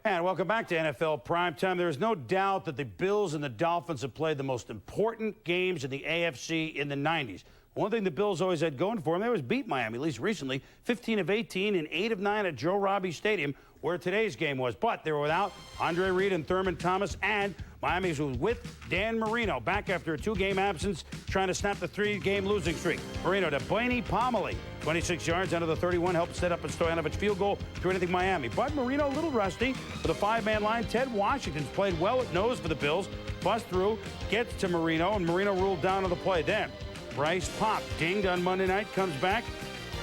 And welcome back to NFL Primetime. There is no doubt that the Bills and the Dolphins have played the most important games in the AFC in the 90s. One thing the Bills always had going for them, they always beat Miami, at least recently, 15 of 18 and 8 of 9 at Joe Robbie Stadium, where today's game was. But they were without Andre Reed and Thurman Thomas, and Miami was with Dan Marino, back after a 2-game absence, trying to snap the 3-game losing streak. Marino to Blaney Pomeroy, 26 yards out of the 31, helped set up a Stoyanovich field goal to anything Miami. But Marino a little rusty with a 5-man line. Ted Washington's played well at nose for the Bills. Bust through, gets to Marino, and Marino ruled down on the play. Then Bryce Pop dinged on Monday night, comes back,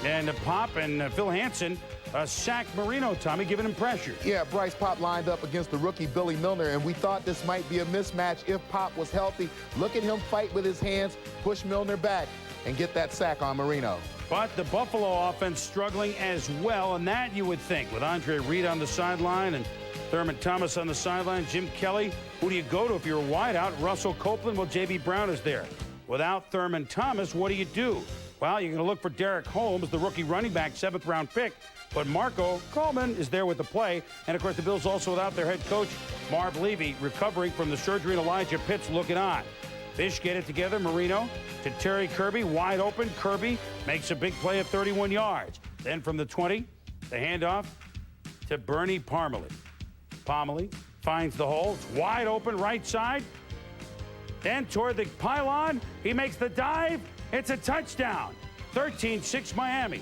and Pop and Phil Hansen sacked Marino, Tommy, giving him pressure. Yeah, Bryce Pop lined up against the rookie Billy Milner, and we thought this might be a mismatch if Pop was healthy. Look at him fight with his hands, push Milner back, and get that sack on Marino. But the Buffalo offense struggling as well, and that you would think, with Andre Reed on the sideline and Thurman Thomas on the sideline, Jim Kelly, who do you go to if you're a wideout? Russell Copeland, well, J.B. Brown is there. Without Thurman Thomas, what do? Well, you're going to look for Derek Holmes, the rookie running back, 7th-round pick. But Marco Coleman is there with the play. And, of course, the Bills also without their head coach, Marv Levy, recovering from the surgery, and Elijah Pitts looking on. Fish get it together. Marino to Terry Kirby, wide open. Kirby makes a big play of 31 yards. Then from the 20, the handoff to Bernie Pomeroy. Pomeroy finds the hole. It's wide open right side. Then toward the pylon, he makes the dive. It's a touchdown. 13-6 Miami.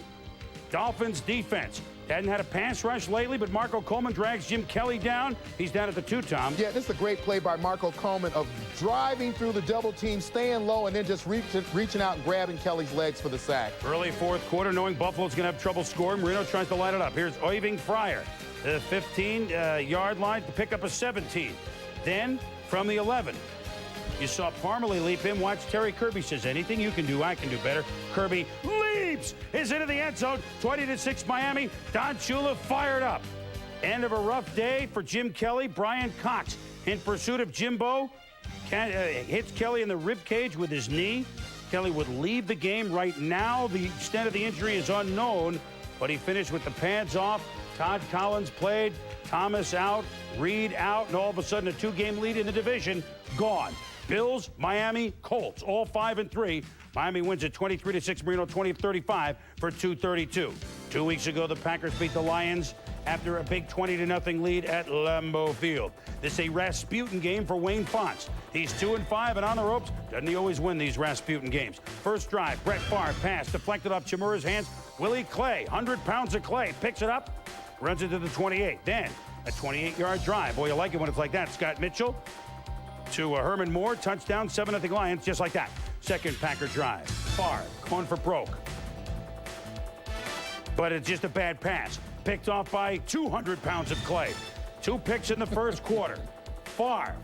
Dolphins defense. Hadn't had a pass rush lately, but Marco Coleman drags Jim Kelly down. He's down at the 2, Tom. Yeah, this is a great play by Marco Coleman of driving through the double team, staying low, and then just reaching out and grabbing Kelly's legs for the sack. Early 4th quarter, knowing Buffalo's going to have trouble scoring, Marino tries to light it up. Here's Irving Fryer, the 15-yard line to pick up a 17. Then from the 11. You saw Pomeroy leap in. Watch Terry Kirby says, anything you can do, I can do better. Kirby leaps, is into the end zone. 20-6 Miami. Don Shula fired up. End of a rough day for Jim Kelly. Brian Cox in pursuit of Jimbo. Hits Kelly in the rib cage with his knee. Kelly would leave the game right now. The extent of the injury is unknown, but he finished with the pads off. Todd Collins played. Thomas out. Reed out. And all of a sudden, a 2-game lead in the division gone. Bills, Miami, Colts, all 5-3. Miami wins at 23-6. Marino 20-35 for 232. 2 weeks ago, the Packers beat the Lions after a big 20-0 lead at Lambeau Field. This is a Rasputin game for Wayne Fonts. He's 2-5 and on the ropes. Doesn't he always win these Rasputin games? First drive, Brett Favre pass deflected off Chimura's hands. Willie Clay, 100 pounds of clay, picks it up, runs it to the 28. Then a 28-yard drive. Boy, you like it when it's like that. Scott Mitchell to Herman Moore, touchdown, 7-0 Lions, just like that. Second Packer drive. Favre, going for broke. But it's just a bad pass. Picked off by 200 pounds of clay. 2 picks in the first quarter. Favre,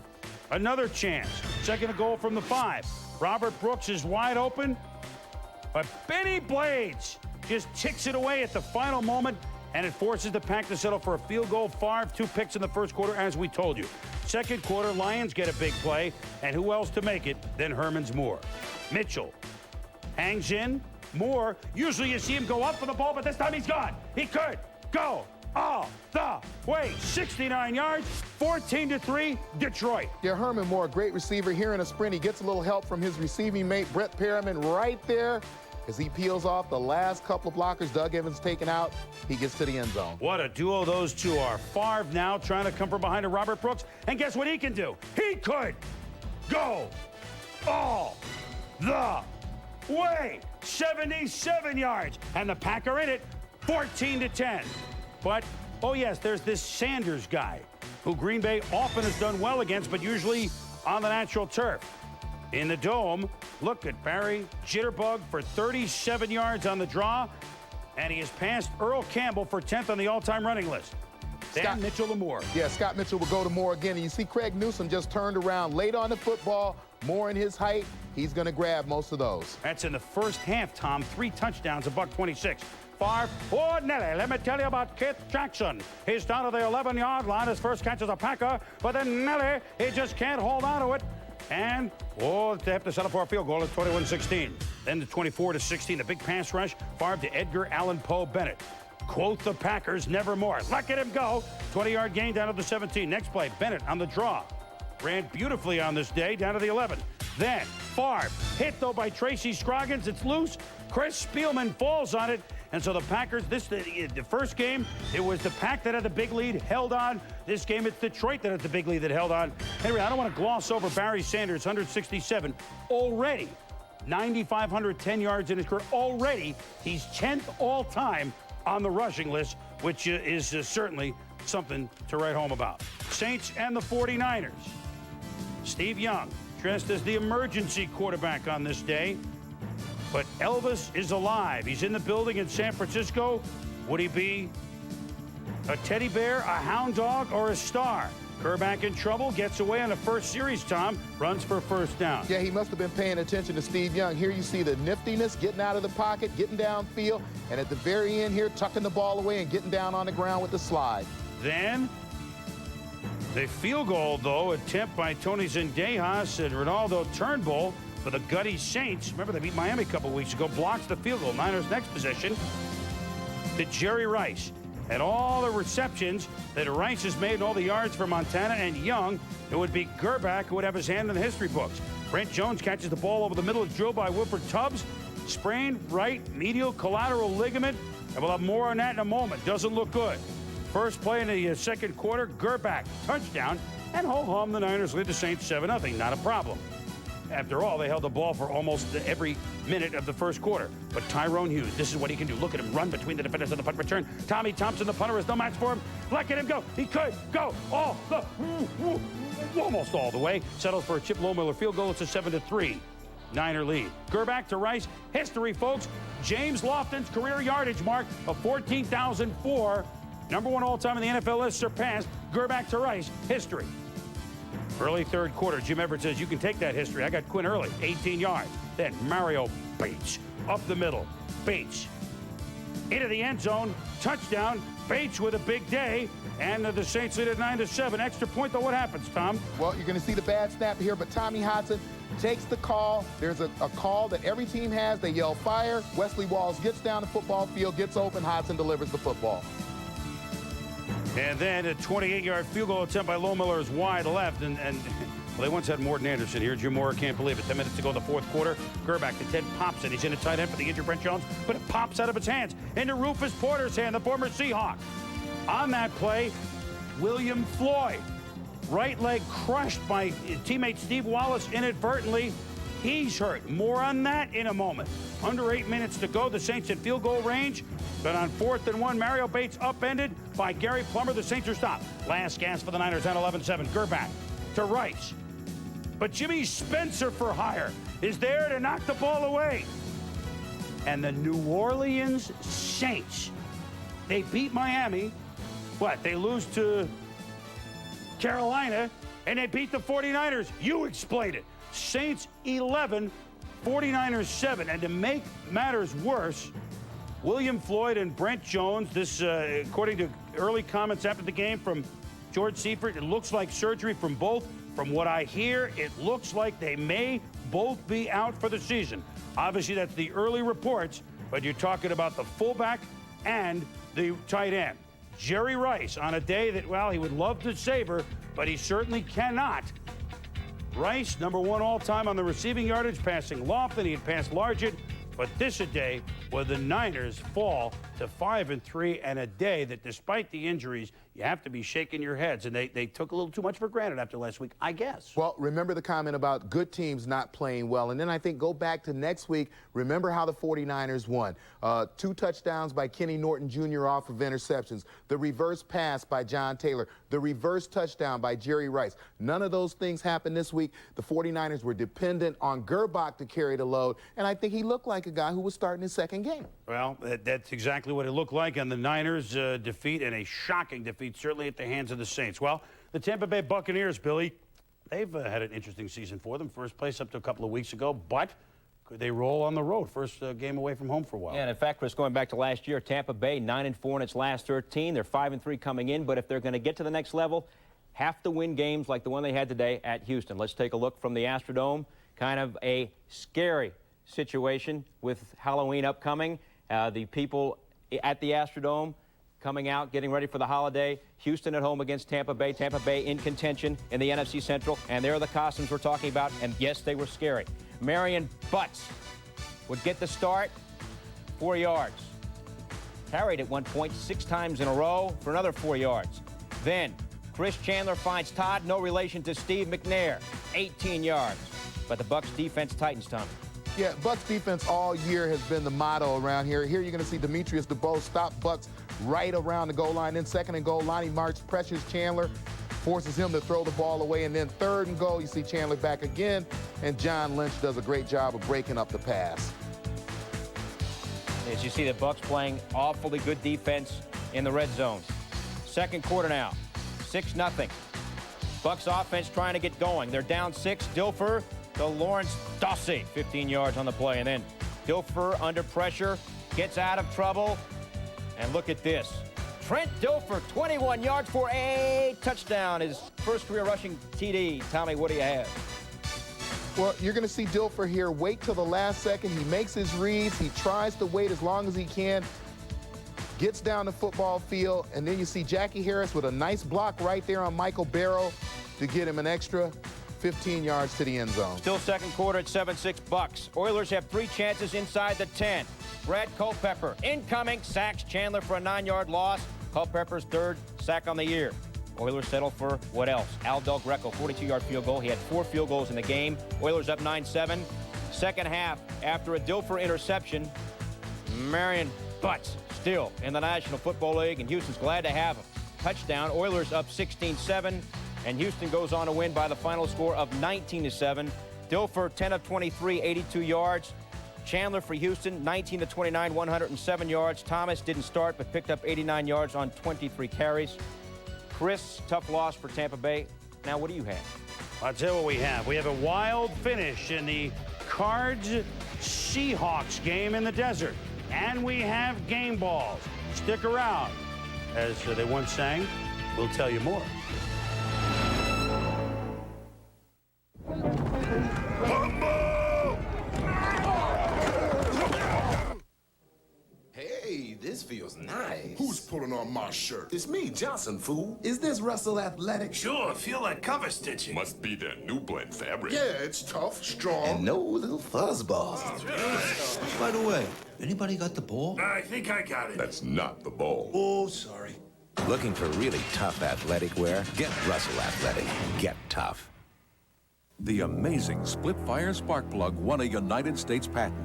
another chance. Second and goal from the 5. Robert Brooks is wide open, but Benny Blades just ticks it away at the final moment, and it forces the Pack to settle for a field goal. Favre, 2 picks in the first quarter, as we told you. Second quarter, Lions get a big play, and who else to make it than Herman's Moore? Mitchell hangs in. Moore, usually you see him go up for the ball, but this time he's gone. He could go all the way. 69 yards, 14-3, Detroit. Yeah, Herman Moore, great receiver here in a sprint. He gets a little help from his receiving mate, Brett Perriman, right there. As he peels off the last couple of blockers, Doug Evans taken out, he gets to the end zone. What a duo those two are. Favre now trying to come from behind a Robert Brooks. And guess what he can do? He could go all the way. 77 yards. And the Pack are in it, 14-10. But, oh yes, there's this Sanders guy who Green Bay often has done well against, but usually on the natural turf. In the dome, look at Barry Jitterbug for 37 yards on the draw, and he has passed Earl Campbell for 10th on the all-time running list. Then Mitchell to Moore. Yeah, Scott Mitchell will go to Moore again. And you see Craig Newsome just turned around late on the football. Moore in his height. He's going to grab most of those. That's in the first half, Tom. 3 touchdowns, $126. Favre for Nelly. Let me tell you about Keith Jackson. He's down to the 11-yard line. His first catch is a Packer, but then Nelly, he just can't hold on to it. And, they have to settle for a field goal. It's 21-16. Then the 24-16, the big pass rush. Favre to Edgar Allan Poe Bennett. Quote the Packers, nevermore. Look at him go. 20-yard gain down to the 17. Next play, Bennett on the draw. Ran beautifully on this day, down to the 11. Then, Favre, hit though by Tracy Scroggins. It's loose. Chris Spielman falls on it. And so the Packers, the first game, it was the Pack that had the big lead, held on. This game, it's Detroit that had the big lead that held on. Anyway, I don't want to gloss over Barry Sanders, 167. Already, 9,510 yards in his career. Already, he's 10th all-time on the rushing list, which is certainly something to write home about. Saints and the 49ers. Steve Young, dressed as the emergency quarterback on this day. But Elvis is alive. He's in the building in San Francisco. Would he be a teddy bear, a hound dog, or a star? Kerback in trouble, gets away on the first series, Tom, runs for first down. Yeah, he must have been paying attention to Steve Young. Here you see the niftiness, getting out of the pocket, getting downfield, and at the very end here, tucking the ball away and getting down on the ground with the slide. Then the field goal, though, attempt by Tony Zendejas and Ronaldo Turnbull for the gutty Saints. Remember, they beat Miami a couple weeks ago, blocks the field goal. Niners next possession to Jerry Rice. And all the receptions that Rice has made and all the yards for Montana and Young, it would be Gerback who would have his hand in the history books. Brent Jones catches the ball over the middle, drilled by Wilford Tubbs. Sprained right medial collateral ligament. And we'll have more on that in a moment. Doesn't look good. First play in the second quarter, Gerback, touchdown. And ho-hum, the Niners lead the Saints 7-0. Not a problem. After all, they held the ball for almost every minute of the first quarter. But Tyrone Hughes, this is what he can do. Look at him run between the defenders of the punt return. Tommy Thompson, the punter, is no match for him. Look at him go. He could go almost all the way. Settles for a Chip Lohmiller field goal. It's a 7-3 Niner lead. Gerback to Rice. History, folks. James Lofton's career yardage mark of 14,004. Number one all-time in the NFL list surpassed. Gerback to Rice. History. Early third quarter, Jim Everett says, you can take that history. I got Quinn Early, 18 yards. Then Mario Bates, up the middle. Bates into the end zone, touchdown. Bates with a big day, and the Saints lead at 9-7. Extra point, though, what happens, Tom? Well, you're going to see the bad snap here, but Tommy Hodson takes the call. There's a call that every team has. They yell fire. Wesley Walls gets down the football field, gets open. Hodson delivers the football. And then a 28-yard field goal attempt by Lohmiller is wide left. And well, they once had Morton Anderson here. Jim Mora can't believe it. 10 minutes to go in the fourth quarter. Gerback to Ted Popson. He's in a tight end for the injured Brent Jones, but it pops out of his hands into Rufus Porter's hand, the former Seahawk. On that play, William Floyd. Right leg crushed by teammate Steve Wallace inadvertently. He's hurt. More on that in a moment. Under 8 minutes to go. The Saints in field goal range. But on 4th and 1, Mario Bates upended by Gary Plummer. The Saints are stopped. Last gasp for the Niners on 11-7. Gerback to Rice. But Jimmy Spencer for hire is there to knock the ball away. And the New Orleans Saints, they beat Miami. What? They lose to Carolina, and they beat the 49ers. You explain it. Saints 11, 49ers 7. And to make matters worse, William Floyd and Brent Jones, this according to early comments after the game from George Seifert, it looks like surgery from both. From what I hear, it looks like they may both be out for the season. Obviously, that's the early reports, but you're talking about the fullback and the tight end. Jerry Rice on a day that, well, he would love to savor, but he certainly cannot. Rice, number one all-time on the receiving yardage, passing Lofton. He had passed Largent. But this a day where the Niners fall to 5-3, and a day that, despite the injuries, you have to be shaking your heads. And they took a little too much for granted after last week, I guess. Well, remember the comment about good teams not playing well. And then I think go back to next week. Remember how the 49ers won. 2 touchdowns by Kenny Norton Jr. off of interceptions. The reverse pass by John Taylor. The reverse touchdown by Jerry Rice. None of those things happened this week. The 49ers were dependent on Gerback to carry the load. And I think he looked like a guy who was starting his second game. Well, that's exactly exactly what it looked like on the Niners' defeat, and a shocking defeat, certainly at the hands of the Saints. Well, the Tampa Bay Buccaneers, Billy, they've had an interesting season for them. First place up to a couple of weeks ago, but could they roll on the road? First game away from home for a while. Yeah, and in fact, Chris, going back to last year, Tampa Bay 9-4 in its last 13. They're 5-3 coming in, but if they're going to get to the next level, have to win games like the one they had today at Houston. Let's take a look from the Astrodome. Kind of a scary situation with Halloween upcoming. The people at the Astrodome coming out, getting ready for the holiday. Houston at home against Tampa Bay. Tampa Bay in contention in the NFC Central. And there are the costumes we're talking about. And yes, they were scary. Marion Butts would get the start, 4 yards. Carried at one point 6 times in a row for another 4 yards. Then Chris Chandler finds Todd, no relation to Steve McNair, 18 yards. But the Bucs defense tightens, Tommy. Yeah, Bucs defense all year has been the motto around here. Here you're going to see Demetrius DeBow stop Bucs right around the goal line. Then second and goal, Lonnie Marks pressures Chandler, forces him to throw the ball away. And then third and goal, you see Chandler back again. And John Lynch does a great job of breaking up the pass. As you see the Bucs playing awfully good defense in the red zone. Second quarter now, 6-0. Bucs offense trying to get going. They're down 6. Dilfer to Lawrence Dawsey, 15 yards on the play. And then Dilfer under pressure, gets out of trouble. And look at this. Trent Dilfer, 21 yards for a touchdown. His first career rushing TD. Tommy, what do you have? Well, you're going to see Dilfer here wait till the last second. He makes his reads. He tries to wait as long as he can. Gets down the football field. And then you see Jackie Harris with a nice block right there on Michael Barrow to get him an extra 15 yards to the end zone. Still second quarter at 7-6 Bucs. Oilers have 3 chances inside the 10. Brad Culpepper incoming, sacks Chandler for a 9-yard loss. Culpepper's 3rd sack on the year. Oilers settle for what else? Al Del Greco, 42-yard field goal. He had 4 field goals in the game. Oilers up 9-7. Second half, after a Dilfer interception, Marion Butts still in the National Football League, and Houston's glad to have him. Touchdown, Oilers up 16-7. And Houston goes on to win by the final score of 19-7. Dilfer, 10 of 23, 82 yards. Chandler for Houston, 19-29, 107 yards. Thomas didn't start, but picked up 89 yards on 23 carries. Chris, tough loss for Tampa Bay. Now, what do you have? I'll tell you what we have. We have a wild finish in the Cards-Seahawks game in the desert. And we have game balls. Stick around. As they once sang, we'll tell you more. Hey, this feels nice. Who's pulling on my shirt? It's me, Johnson, fool. Is this Russell Athletic? Sure, feel like cover stitching. Must be that new blend fabric. Yeah, it's tough, strong. And no little fuzzballs. By the way, anybody got the ball? I think I got it. That's not the ball. Oh, sorry. Looking for really tough athletic wear? Get Russell Athletic. Get tough. The amazing Splitfire spark plug won a United States patent.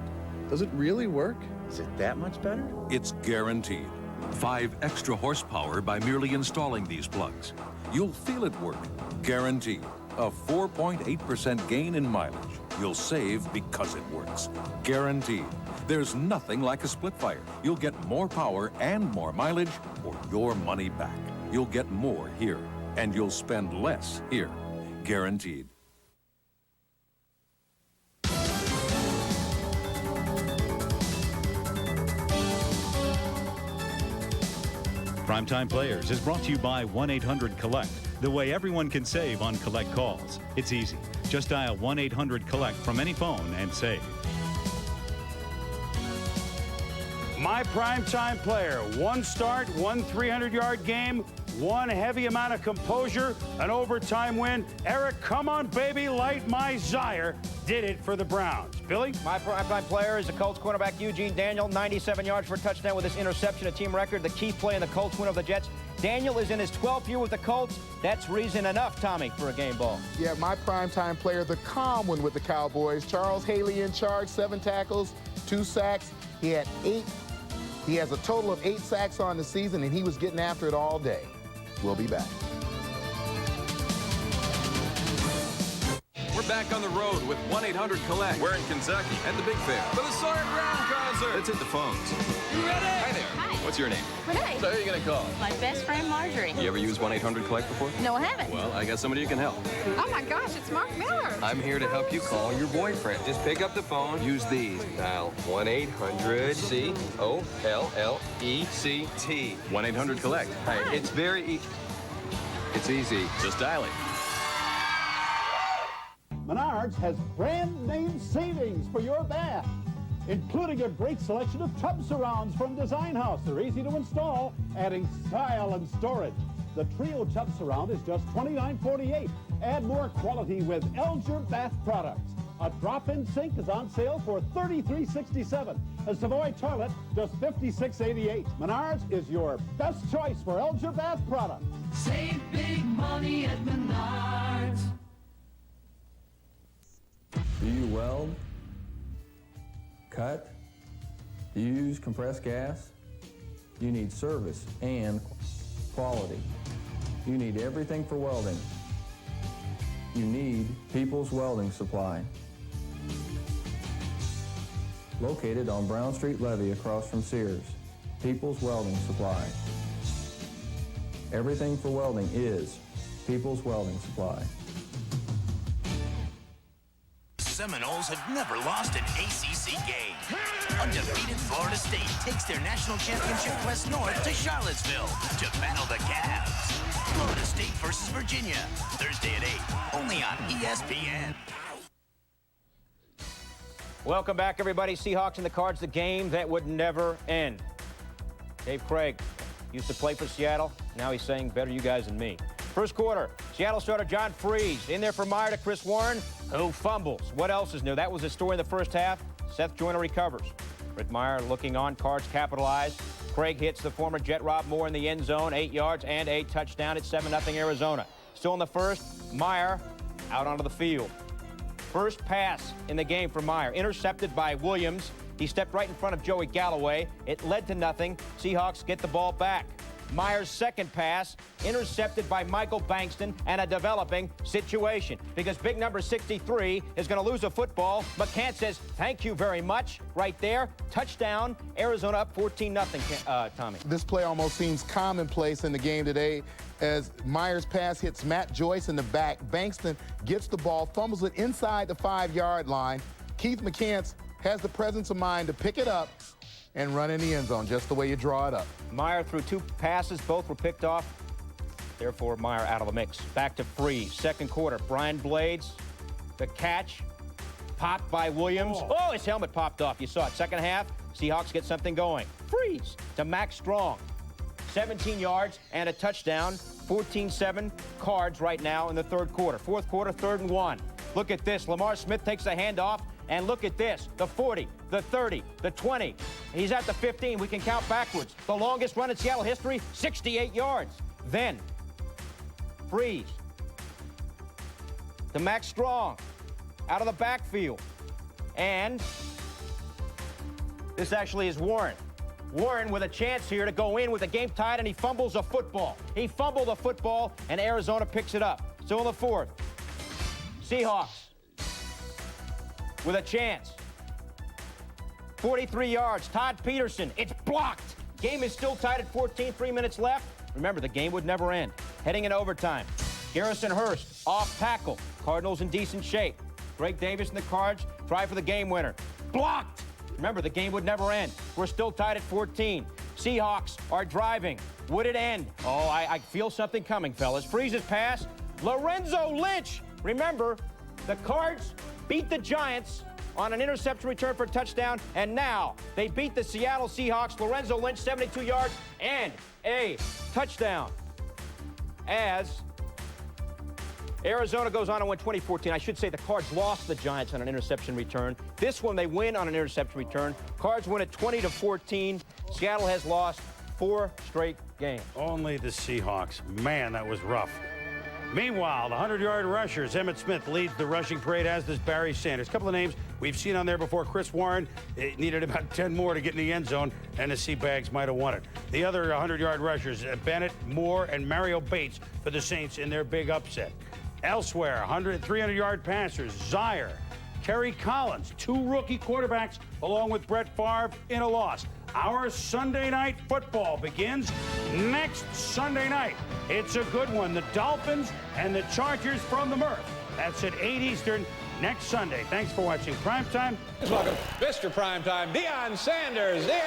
Does it really work? Is it that much better? It's guaranteed. 5 extra horsepower by merely installing these plugs. You'll feel it work. Guaranteed. A 4.8% gain in mileage. You'll save because it works. Guaranteed. There's nothing like a Splitfire. You'll get more power and more mileage for your money back. You'll get more here, and you'll spend less here. Guaranteed. Primetime Players is brought to you by 1-800-COLLECT, the way everyone can save on collect calls. It's easy. Just dial 1-800-COLLECT from any phone and save. My primetime player, 1 start, 1 300-yard game, 1 heavy amount of composure, an overtime win. Eric, come on, baby, light my Zaire. Did it for the Browns. Billy? My primetime player is the Colts cornerback Eugene Daniel, 97 yards for a touchdown with his interception, a team record. The key play in the Colts win over the Jets. Daniel is in his 12th year with the Colts. That's reason enough, Tommy, for a game ball. Yeah, my primetime player, the calm one with the Cowboys. Charles Haley in charge, 7 tackles, 2 sacks. He had 8. He has a total of 8 sacks on the season, and he was getting after it all day. We'll be back. We're back on the road with 1-800-COLLECT. We're in Kentucky at the Big Fair for the Sawyer Brown concert. Let's hit the phones. You ready? Hi there. Hi. What's your name? Renee. So who are you going to call? My best friend, Marjorie. You ever used 1-800-COLLECT before? No, I haven't. Well, I got somebody who can help. Oh, my gosh, it's Mark Miller. I'm here to help you call your boyfriend. Just pick up the phone, use these. Dial 1-800-COLLECT. 1-800-COLLECT. Hi, it's very It's easy. Just dial it. Menards has brand name savings for your bath, including a great selection of tub surrounds from Design House. They're easy to install, adding style and storage. The Trio Tub Surround is just $29.48. Add more quality with Elger Bath products. A drop-in sink is on sale for $33.67. A Savoy toilet, just $56.88. Menards is your best choice for Elger Bath products. Save big money at Menards. Do you weld? Cut? Do you use compressed gas? You need service and quality. You need everything for welding. You need People's Welding Supply. Located on Brown Street Levee across from Sears. People's Welding Supply. Everything for welding is People's Welding Supply. Seminoles have never lost an ACC game. Undefeated Florida State takes their national championship quest north to Charlottesville to battle the Cavs. Florida State versus Virginia, Thursday at 8, only on ESPN. Welcome back, everybody. Seahawks and the Cards, the game that would never end. Dave Craig used to play for Seattle. Now he's saying, better you guys than me. First quarter, Seattle starter John Freeze in there for Meyer to Chris Warren, who fumbles. What else is new? That was the story in the first half. Seth Joyner recovers. Rick Meyer looking on, Cards capitalized. Craig hits the former Jet Rob Moore in the end zone, 8 yards and a touchdown. It's 7-0 Arizona. Still in the first, Meyer out onto the field. First pass in the game for Meyer, intercepted by Williams. He stepped right in front of Joey Galloway. It led to nothing. Seahawks get the ball back. Meyer's second pass, intercepted by Michael Bankston, and a developing situation because big number 63 is going to lose a football. McCants says, thank you very much, right there. Touchdown, Arizona up 14-0, Tommy. This play almost seems commonplace in the game today as Meyer's pass hits Matt Joyce in the back. Bankston gets the ball, fumbles it inside the 5-yard line. Keith McCants has the presence of mind to pick it up and run in the end zone, just the way you draw it up. Meyer threw 2 passes. Both were picked off. Therefore, Meyer out of the mix. Back to Freeze. Second quarter. Brian Blades, the catch, popped by Williams. Oh, his helmet popped off. You saw it. Second half, Seahawks get something going. Freeze to Max Strong. 17 yards and a touchdown. 14-7 Cards right now in the third quarter. Fourth quarter, 3rd and 1. Look at this. Lamar Smith takes the handoff. And look at this, the 40, the 30, the 20. He's at the 15. We can count backwards. The longest run in Seattle history, 68 yards. Then, Freeze to Max Strong out of the backfield. And this actually is Warren. Warren with a chance here to go in with the game tied, and he fumbles a football. He fumbled a football, and Arizona picks it up. Still in the fourth. Seahawks with a chance. 43 yards. Todd Peterson. It's blocked. Game is still tied at 14. 3 minutes left. Remember, the game would never end. Heading into overtime. Garrison Hurst off tackle. Cardinals in decent shape. Greg Davis and the Cards try for the game winner. Blocked. Remember, the game would never end. We're still tied at 14. Seahawks are driving. Would it end? Oh, I feel something coming, fellas. Freeze's pass. Lorenzo Lynch. Remember, the Cards beat the Giants on an interception return for a touchdown, and now they beat the Seattle Seahawks. Lorenzo Lynch, 72 yards and a touchdown. As Arizona goes on to win 2014. I should say the Cards lost the Giants on an interception return. This one they win on an interception return. Cards win at 20-14. Seattle has lost 4 straight games. Only the Seahawks. Man, that was rough. Meanwhile, the 100-yard rushers, Emmitt Smith leads the rushing parade, as does Barry Sanders. A couple of names we've seen on there before. Chris Warren needed about 10 more to get in the end zone, and the Seabags might have won it. The other 100-yard rushers, Bennett, Moore, and Mario Bates for the Saints in their big upset. Elsewhere, 300-yard passers, Zaire, Kerry Collins, 2 rookie quarterbacks, along with Brett Favre in a loss. Our Sunday night football begins next Sunday night. It's a good one. The Dolphins and the Chargers from the Murph. That's at 8 Eastern next Sunday. Thanks for watching Primetime. Welcome, Mr. Primetime, Deion Sanders. Deion!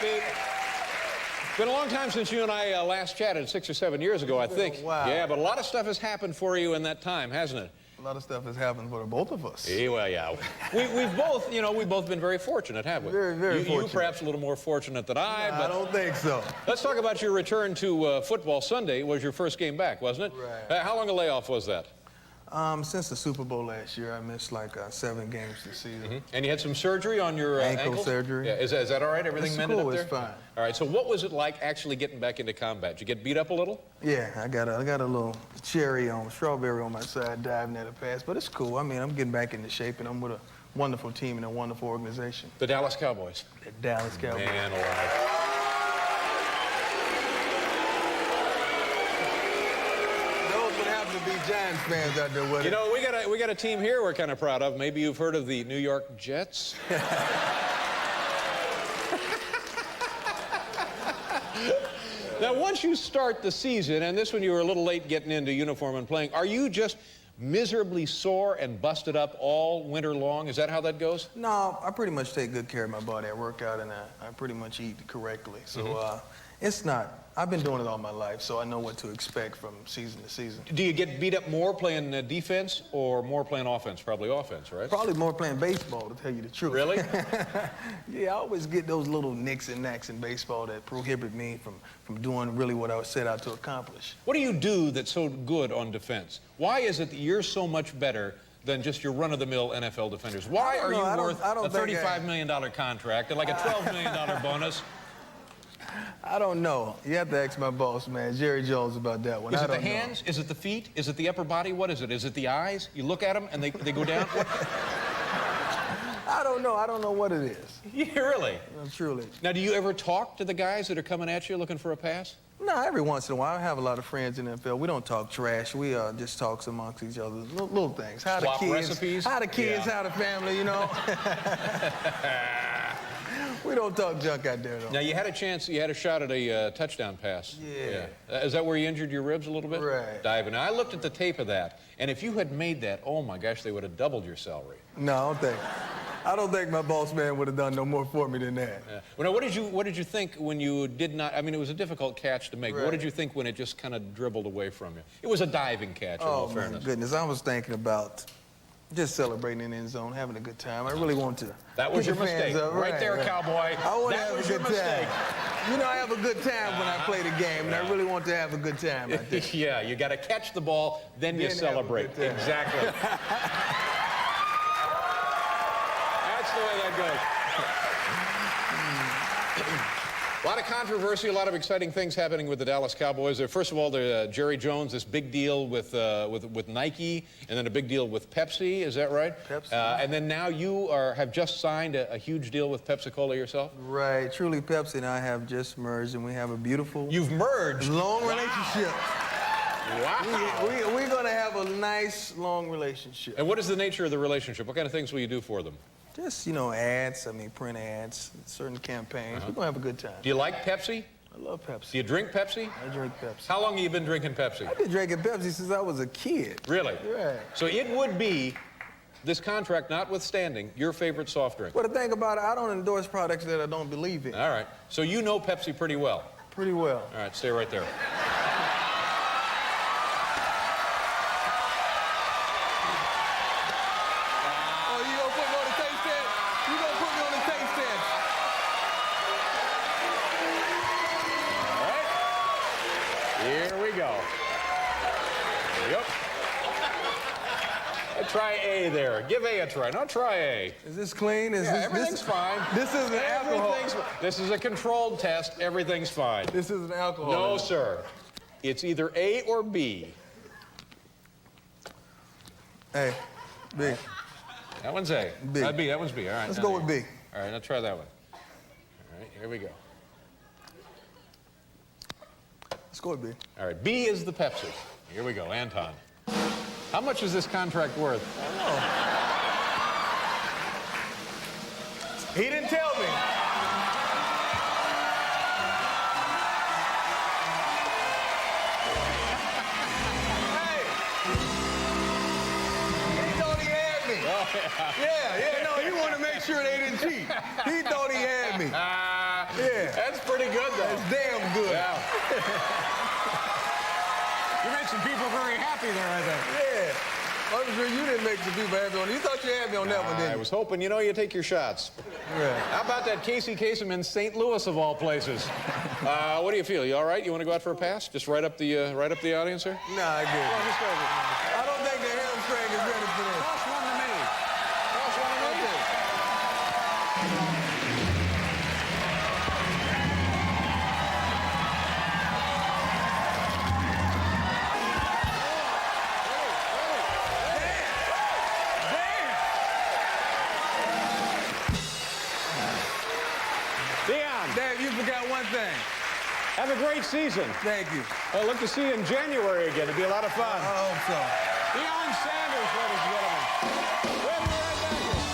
It's been a long time since you and I last chatted, 6 or 7 years ago, I think. Wow. Yeah, but a lot of stuff has happened for you in that time, hasn't it? A lot of stuff has happened for both of us. Yeah, well, yeah. We've both, we've both been very fortunate, haven't we? Very, very fortunate. You perhaps a little more fortunate than I, but... I don't think so. Let's talk about your return to football. Sunday was your first game back, wasn't it? Right. How long a layoff was that? Since the Super Bowl last year, I missed like 7 games this season. And you had some surgery on your ankle surgery. Yeah. Is that all right? Everything mended up there? It's fine. All right. So what was it like actually getting back into combat? Did you get beat up a little? Yeah, I got a little strawberry on my side diving at a pass, but it's cool. I mean, I'm getting back into shape, and I'm with a wonderful team and a wonderful organization. The Dallas Cowboys. The Dallas Cowboys. Man alive. To be Giants fans out there with it. We got a team here we're kind of proud of. Maybe you've heard of the New York Jets. Now, once you start the season, and this one you were a little late getting into uniform and playing, are you just miserably sore and busted up all winter long? Is that how that goes? No, I pretty much take good care of my body. I work out and I pretty much eat correctly. So it's not. I've been doing it all my life, so I know what to expect from season to season. Do you get beat up more playing defense or more playing offense? Probably offense, right? Probably more playing baseball, to tell you the truth. Really? Yeah, I always get those little nicks and knacks in baseball that prohibit me from doing really what I was set out to accomplish. What do you do that's so good on defense? Why is it that you're so much better than just your run-of-the-mill NFL defenders? Why are you worth a $35 million contract and like a $12 million bonus? I don't know. You have to ask my boss, man, Jerry Jones, about that one. Is it the hands? Is it the feet? Is it the upper body? What is it? Is it the eyes? You look at them and they go down? I don't know. I don't know what it is. Yeah, really? No, truly. Now, do you ever talk to the guys that are coming at you looking for a pass? No, every once in a while. I have a lot of friends in the NFL. We don't talk trash. We just talk amongst each other. Little things. How Swap the kids, recipes? How the kids, how the family, We don't talk junk out there, though. Now, you had a shot at a touchdown pass. Yeah. Is that where you injured your ribs a little bit? Right. Diving. Now, I looked at the tape of that, and if you had made that, oh my gosh, they would have doubled your salary. No, I don't think my boss man would have done no more for me than that. Yeah. Well, now, what did you think when you did not? I mean, it was a difficult catch to make. Right. What did you think when it just kind of dribbled away from you? It was a diving catch, in all fairness. Oh, my goodness. I was thinking about just celebrating in the end zone, having a good time. I really want to. That was your mistake. Right there, cowboy. I want to That have was a your good mistake. time. You know, I have a good time when I play the game, and I really want to have a good time out there. Yeah, you got to catch the ball, then you celebrate. Exactly. That's the way that goes. A lot of controversy, a lot of exciting things happening with the Dallas Cowboys. First of all, Jerry Jones, this big deal with Nike, and then a big deal with Pepsi. Is that right? Pepsi. And then now you have just signed a huge deal with Pepsi-Cola yourself? Right. Truly, Pepsi and I have just merged, and we have a beautiful... You've merged? Long relationship. Wow. We're going to have a nice, long relationship. And what is the nature of the relationship? What kind of things will you do for them? Just, ads, print ads, certain campaigns. We're going to have a good time. Do you like Pepsi? I love Pepsi. Do you drink Pepsi? I drink Pepsi. How long have you been drinking Pepsi? I've been drinking Pepsi since I was a kid. Really? Right. So it would be, this contract notwithstanding, your favorite soft drink? Well, the thing about it, I don't endorse products that I don't believe in. All right. So you know Pepsi pretty well? Pretty well. All right, stay right there. Try A there. Give A a try. No, try A. Is this clean? Everything's fine. This isn't alcohol. This is a controlled test. Everything's fine. This isn't alcohol. No, sir. It's either A or B. Hey, B. That one's A. B. B. That one's B. All right. Let's go with B. All right, let's try that one. All right, here we go. Let's go with B. All right, B is the Pepsi. Here we go, Anton. How much is this contract worth? I don't know. He didn't tell me. Yeah, no, he wanted to make sure they didn't cheat. He thought he had me. Yeah. That's pretty good, though. That's damn good. Yeah. You made some people very happy there, I think. Yeah. I'm sure you didn't make some people happy on it. You thought you had me on that one, didn't you? I was hoping, you know, you take your shots. Yeah. How about that Casey Kasem in St. Louis, of all places? What do you feel? You all right? You want to go out for a pass? Just right up the audience here? Nah, I get it. I don't think the hamstring is ready for this. Toss one to me. Toss one to me. Dave, you forgot one thing. Have a great season. Thank you. I'd look to see you in January again. It'd be a lot of fun. I hope so. Deion Sanders, ladies and gentlemen. We'll be right back.